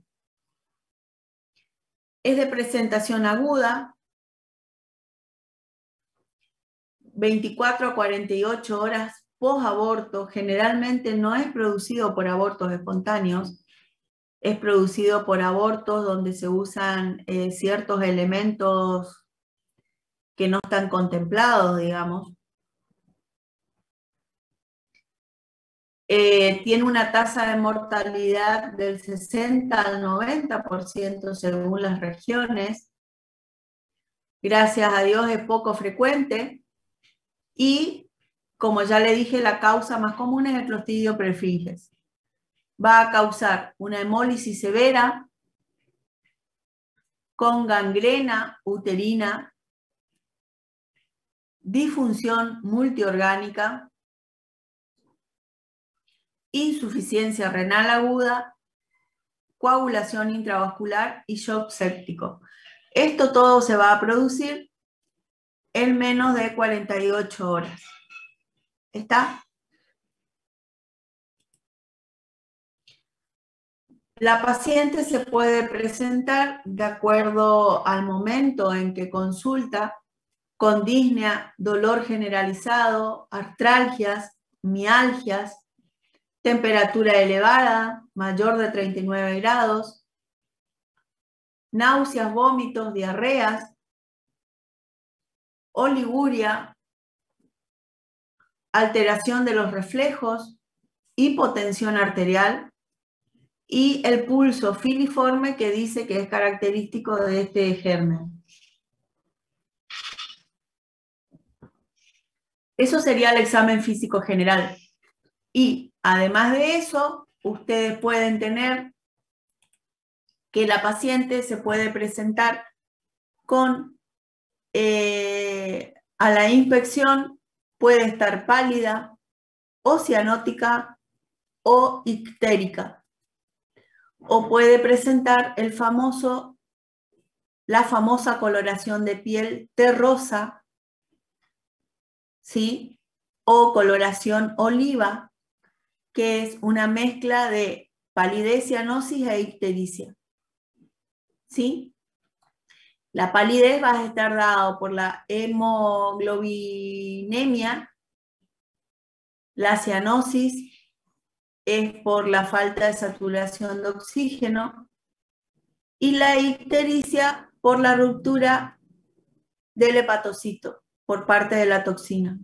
Es de presentación aguda, 24 a 48 horas post-aborto. Generalmente no es producido por abortos espontáneos, es producido por abortos donde se usan ciertos elementos que no están contemplados, digamos. Tiene una tasa de mortalidad del 60 al 90% según las regiones. Gracias a Dios es poco frecuente. Y, como ya le dije, la causa más común es el Clostridium perfringens. Va a causar una hemólisis severa con gangrena uterina, disfunción multiorgánica, insuficiencia renal aguda, coagulación intravascular y shock séptico. Esto todo se va a producir en menos de 48 horas. ¿Está? La paciente se puede presentar de acuerdo al momento en que consulta con disnea, dolor generalizado, artralgias, mialgias, temperatura elevada, mayor de 39 grados, náuseas, vómitos, diarreas, oliguria, alteración de los reflejos, hipotensión arterial y el pulso filiforme que dice que es característico de este germen. Eso sería el examen físico general. Y además de eso, ustedes pueden tener que la paciente se puede presentar con, a la inspección, puede estar pálida, o cianótica, o ictérica. O puede presentar la famosa coloración de piel terrosa, ¿sí? O coloración oliva, que es una mezcla de palidez, cianosis e ictericia. ¿Sí? La palidez va a estar dada por la hemoglobinemia, la cianosis es por la falta de saturación de oxígeno y la ictericia por la ruptura del hepatocito por parte de la toxina.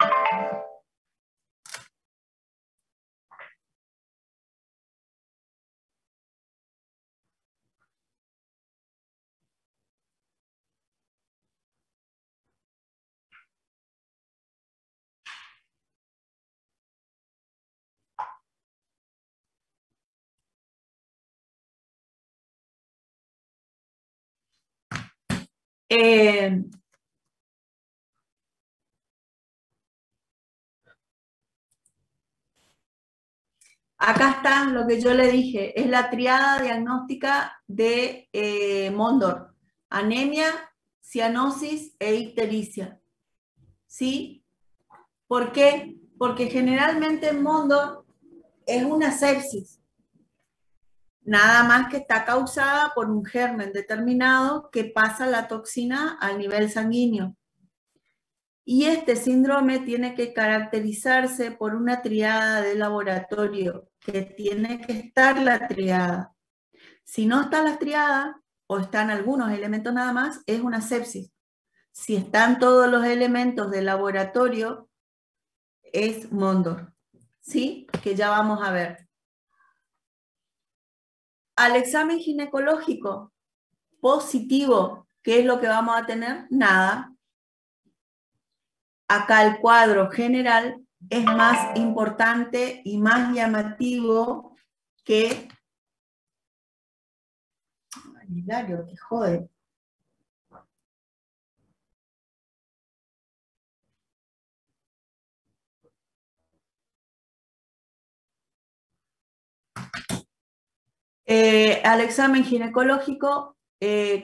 Acá está lo que yo le dije, es la triada diagnóstica de Mondor: anemia, cianosis e ictericia. ¿Sí? ¿Por qué? Porque generalmente en Mondor es una sepsis, nada más que está causada por un germen determinado que pasa la toxina al nivel sanguíneo. Y este síndrome tiene que caracterizarse por una triada de laboratorio, que tiene que estar la triada. Si no está la triada, o están algunos elementos nada más, es una sepsis. Si están todos los elementos del laboratorio, es Mondor. ¿Sí? Que ya vamos a ver. Al examen ginecológico positivo, ¿qué es lo que vamos a tener? Nada. Acá el cuadro general es más importante y más llamativo que... Ay, Hilario, que jode. Al examen ginecológico,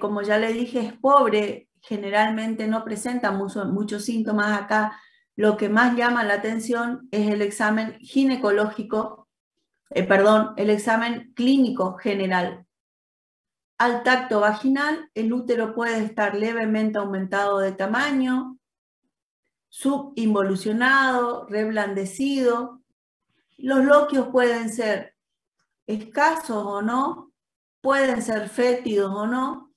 como ya le dije, es pobre, generalmente no presenta muchos síntomas. Acá lo que más llama la atención es el examen ginecológico, el examen clínico general. Al tacto vaginal, el útero puede estar levemente aumentado de tamaño, subinvolucionado, reblandecido. Los loquios pueden ser escasos o no, pueden ser fétidos o no.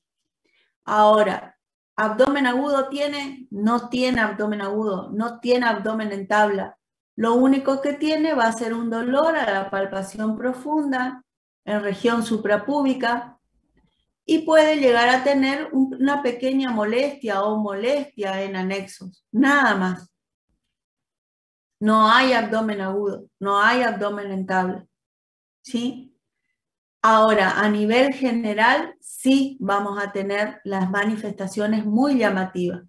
Ahora, ¿abdomen agudo tiene? No tiene abdomen agudo, no tiene abdomen en tabla. Lo único que tiene va a ser un dolor a la palpación profunda, en región suprapúbica, y puede llegar a tener una pequeña molestia o molestia en anexos, nada más. No hay abdomen agudo, no hay abdomen en tabla, ¿sí? Ahora, a nivel general, sí vamos a tener las manifestaciones muy llamativas.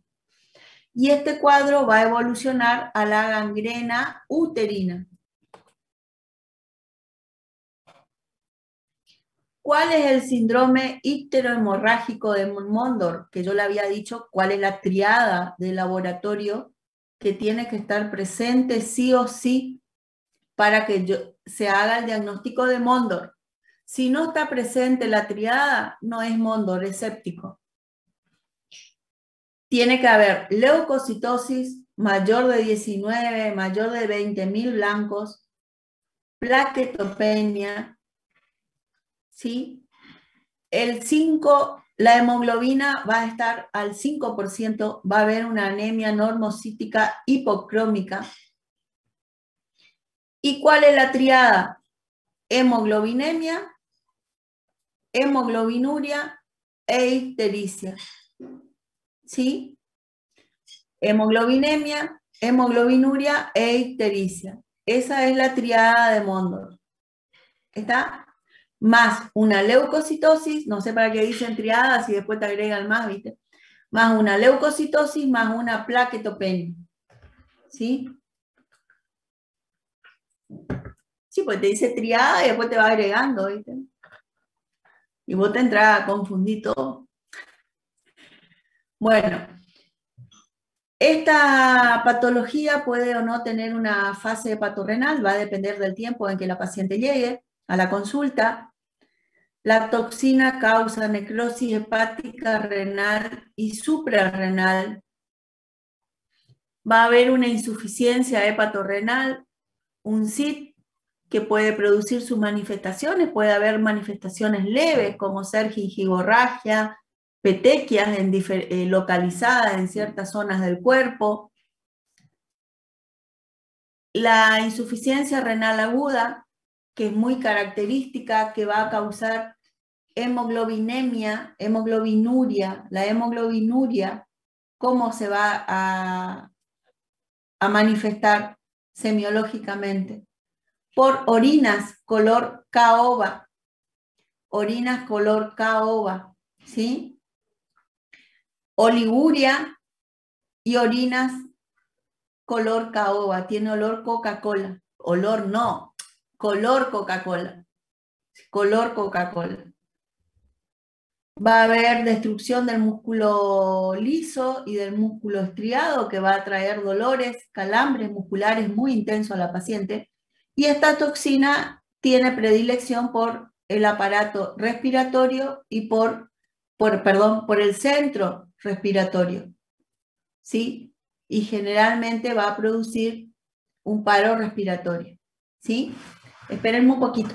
Y este cuadro va a evolucionar a la gangrena uterina. ¿Cuál es el síndrome icterohemorrágico de Mondor? Que yo le había dicho cuál es la triada de laboratorio que tiene que estar presente sí o sí para que se haga el diagnóstico de Mondor. Si no está presente la triada, no es Mondor, es séptico. Tiene que haber leucocitosis mayor de 19, mayor de 20.000 blancos, plaquetopenia, ¿sí? La hemoglobina va a estar al 5%, va a haber una anemia normocítica hipocrómica, ¿Y cuál es la triada? Hemoglobinemia, hemoglobinuria e ictericia. ¿Sí? Hemoglobinemia, hemoglobinuria e ictericia. Esa es la triada de Mondor. ¿Está? Más una leucocitosis, no sé para qué dicen triadas y después te agregan más, ¿viste? Más una leucocitosis, más una plaquetopenia. ¿Sí? Sí, pues te dice triada y después te va agregando, ¿viste? Y vos te entras a confundir todo. Bueno, esta patología puede o no tener una fase hepatorrenal, va a depender del tiempo en que la paciente llegue a la consulta. La toxina causa necrosis hepática, renal y suprarrenal. Va a haber una insuficiencia hepatorrenal, un SID que puede producir sus manifestaciones, puede haber manifestaciones leves como ser gingivorragia, petequias localizadas en ciertas zonas del cuerpo. La insuficiencia renal aguda, que es muy característica, que va a causar hemoglobinemia, hemoglobinuria. La hemoglobinuria, ¿cómo se va a manifestar semiológicamente? Por orinas color caoba. Orinas color caoba, ¿sí? Oliguria y orinas color caoba. Tiene olor Coca-Cola. Olor no, color Coca-Cola. Color Coca-Cola. Va a haber destrucción del músculo liso y del músculo estriado que va a traer dolores, calambres musculares muy intensos a la paciente. Y esta toxina tiene predilección por el aparato respiratorio y por el centro respiratorio, ¿sí? Y generalmente va a producir un paro respiratorio, ¿sí? Espérenme un poquito.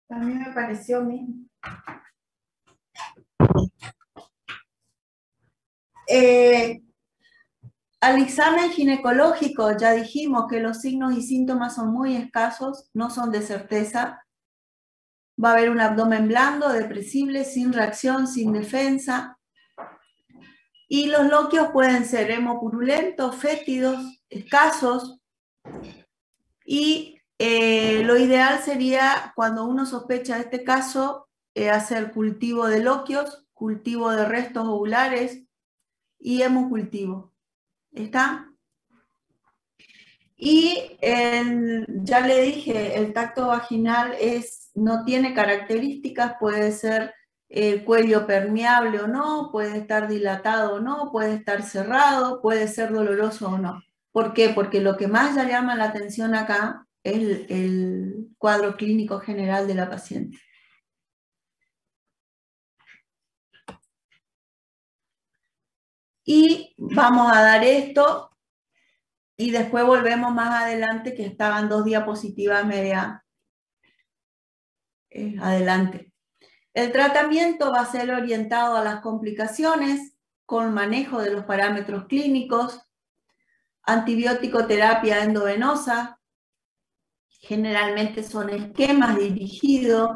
También me pareció mismo. Al examen ginecológico ya dijimos que los signos y síntomas son muy escasos, no son de certeza. Va a haber un abdomen blando, depresible, sin reacción, sin defensa. Y los loquios pueden ser hemopurulentos, fétidos, escasos. Y lo ideal sería, cuando uno sospecha este caso, hacer cultivo de loquios, cultivo de restos ovulares y hemocultivo. ¿Está? Y ya le dije, el tacto vaginal no tiene características, puede ser el cuello permeable o no, puede estar dilatado o no, puede estar cerrado, puede ser doloroso o no. ¿Por qué? Porque lo que más ya llama la atención acá es el cuadro clínico general de la paciente. Y vamos a dar esto y después volvemos más adelante, que estaban 2 diapositivas media adelante. El tratamiento va a ser orientado a las complicaciones con manejo de los parámetros clínicos, antibiótico terapia endovenosa, generalmente son esquemas dirigidos.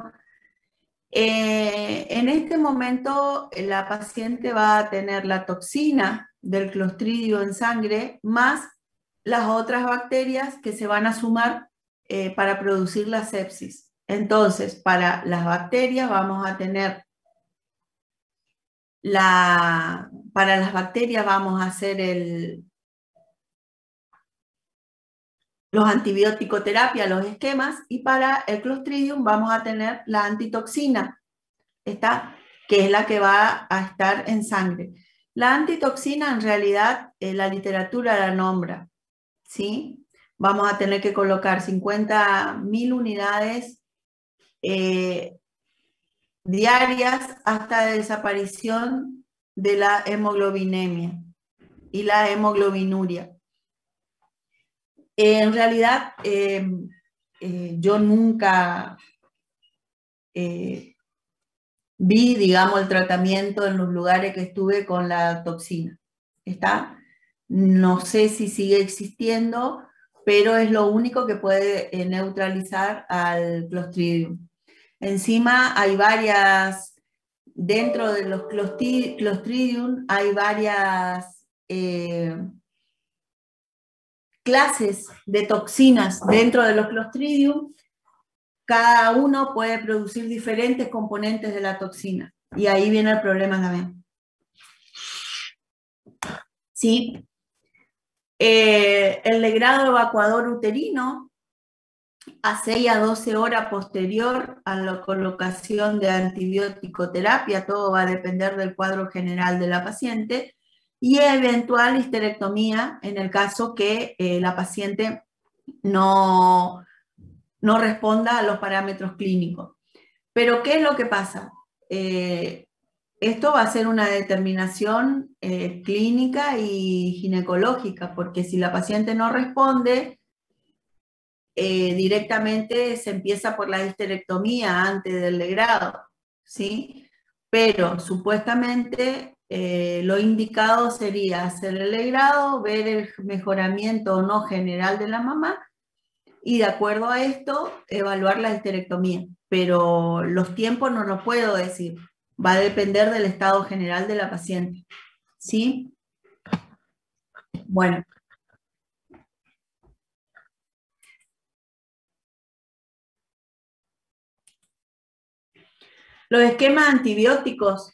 En este momento la paciente va a tener la toxina del Clostridio en sangre más las otras bacterias que se van a sumar para producir la sepsis. Entonces, para las bacterias vamos a tener para las bacterias vamos a hacer los antibiótico-terapia, los esquemas, y para el Clostridium vamos a tener la antitoxina, que es la que va a estar en sangre. La antitoxina en realidad la literatura la nombra, ¿sí? Vamos a tener que colocar 50.000 unidades diarias hasta la desaparición de la hemoglobinemia y la hemoglobinuria. En realidad, yo nunca vi, digamos, el tratamiento en los lugares que estuve con la toxina. No sé si sigue existiendo, pero es lo único que puede neutralizar al Clostridium. Encima hay varias, dentro de los Clostridium hay varias clases de toxinas dentro de los Clostridium. Cada uno puede producir diferentes componentes de la toxina. Y ahí viene el problema también. ¿Sí? El legrado evacuador uterino a 6 a 12 horas posterior a la colocación de antibiótico terapia, todo va a depender del cuadro general de la paciente, y eventual histerectomía en el caso que la paciente no responda a los parámetros clínicos. Pero ¿qué es lo que pasa? Esto va a ser una determinación clínica y ginecológica, porque si la paciente no responde, directamente se empieza por la histerectomía antes del legrado, ¿sí? Pero supuestamente lo indicado sería hacer el legrado, ver el mejoramiento o no general de la mamá y de acuerdo a esto evaluar la histerectomía. Pero los tiempos no los puedo decir, va a depender del estado general de la paciente, ¿sí? Bueno. Los esquemas antibióticos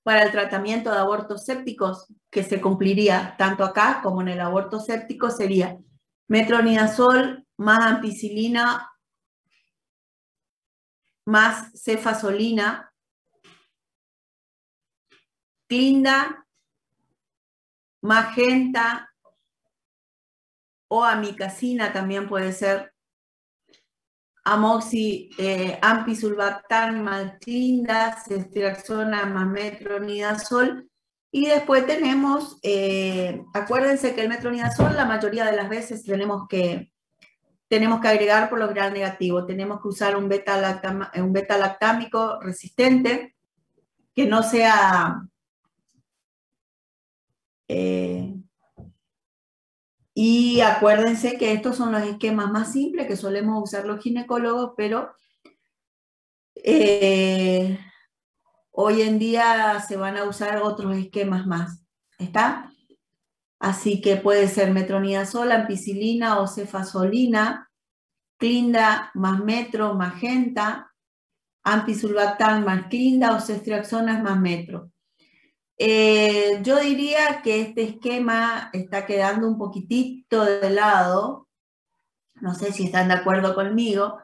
para el tratamiento de abortos sépticos, que se cumpliría tanto acá como en el aborto séptico, sería metronidazol más ampicilina más cefazolina, clinda, magenta o amicacina también puede ser, ampicsulbactam más clinda, ceftriaxona más metronidazol. Y después tenemos, acuérdense que el metronidazol la mayoría de las veces tenemos que agregar por lo gram negativo. Tenemos que usar un beta-lactámico resistente que no sea y acuérdense que estos son los esquemas más simples que solemos usar los ginecólogos, pero hoy en día se van a usar otros esquemas más, ¿está? Así que puede ser metronidazol, ampicilina o cefazolina, clinda más metro, magenta, ampicsulbactam más clinda o ceftriaxona más metro. Yo diría que este esquema está quedando un poquitito de lado, no sé si están de acuerdo conmigo,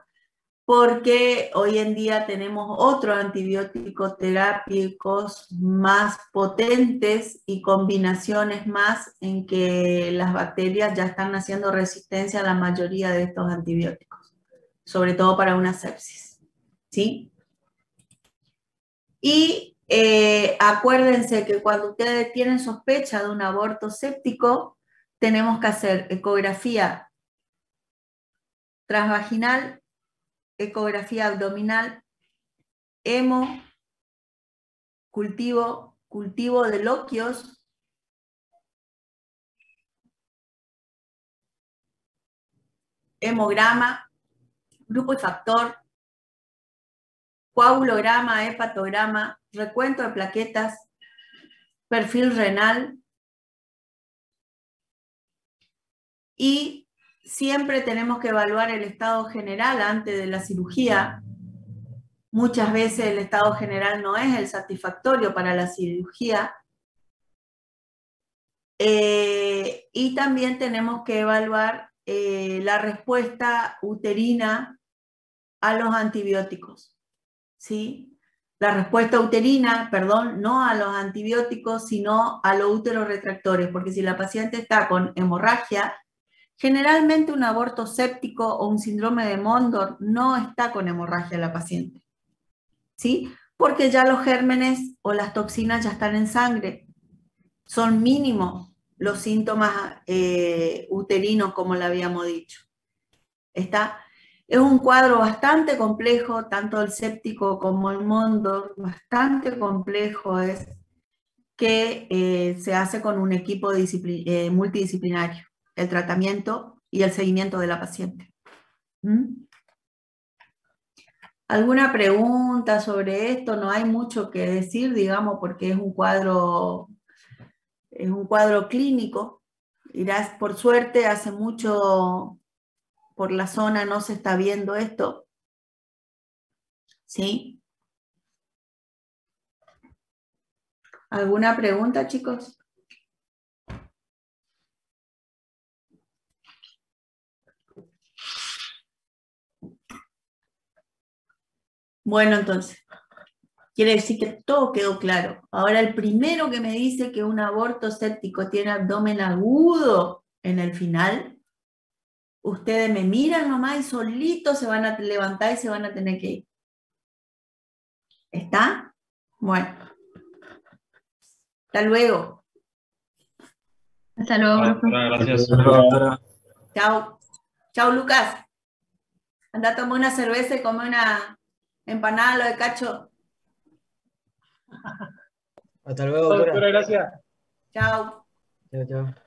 porque hoy en día tenemos otros antibióticos terápicos más potentes y combinaciones más en que las bacterias ya están haciendo resistencia a la mayoría de estos antibióticos, sobre todo para una sepsis, ¿sí? Y acuérdense que cuando ustedes tienen sospecha de un aborto séptico, tenemos que hacer ecografía transvaginal ecografía abdominal, hemo, cultivo de loquios, hemograma, grupo y factor, coagulograma, hepatograma, recuento de plaquetas, perfil renal, y siempre tenemos que evaluar el estado general antes de la cirugía. Muchas veces el estado general no es el satisfactorio para la cirugía. Y también tenemos que evaluar la respuesta uterina a los antibióticos, ¿sí? La respuesta uterina, perdón, no a los antibióticos, sino a los uteroretractores, porque si la paciente está con hemorragia, generalmente un aborto séptico o un síndrome de Mondor no está con hemorragia la paciente, ¿sí? Porque ya los gérmenes o las toxinas ya están en sangre. Son mínimos los síntomas uterinos, como le habíamos dicho. Es un cuadro bastante complejo, tanto el séptico como el Mondor, bastante complejo es, que se hace con un equipo multidisciplinario, el tratamiento y el seguimiento de la paciente. ¿Alguna pregunta sobre esto? No hay mucho que decir, digamos, porque es un cuadro clínico. Por suerte, hace mucho por la zona no se está viendo esto. ¿Sí? ¿Alguna pregunta, chicos? Bueno, entonces, quiere decir que todo quedó claro. Ahora, el primero que me dice que un aborto séptico tiene abdomen agudo en el final, ustedes me miran nomás y solitos se van a levantar y se van a tener que ir. ¿Está? Bueno. Hasta luego. Hasta luego, profe. Gracias. Doctora. Chao. Chao, Lucas. Anda a tomar una cerveza y come una empanada, lo de cacho. Hasta luego, doctora. Doctora, gracias. Chao. Chao, chao.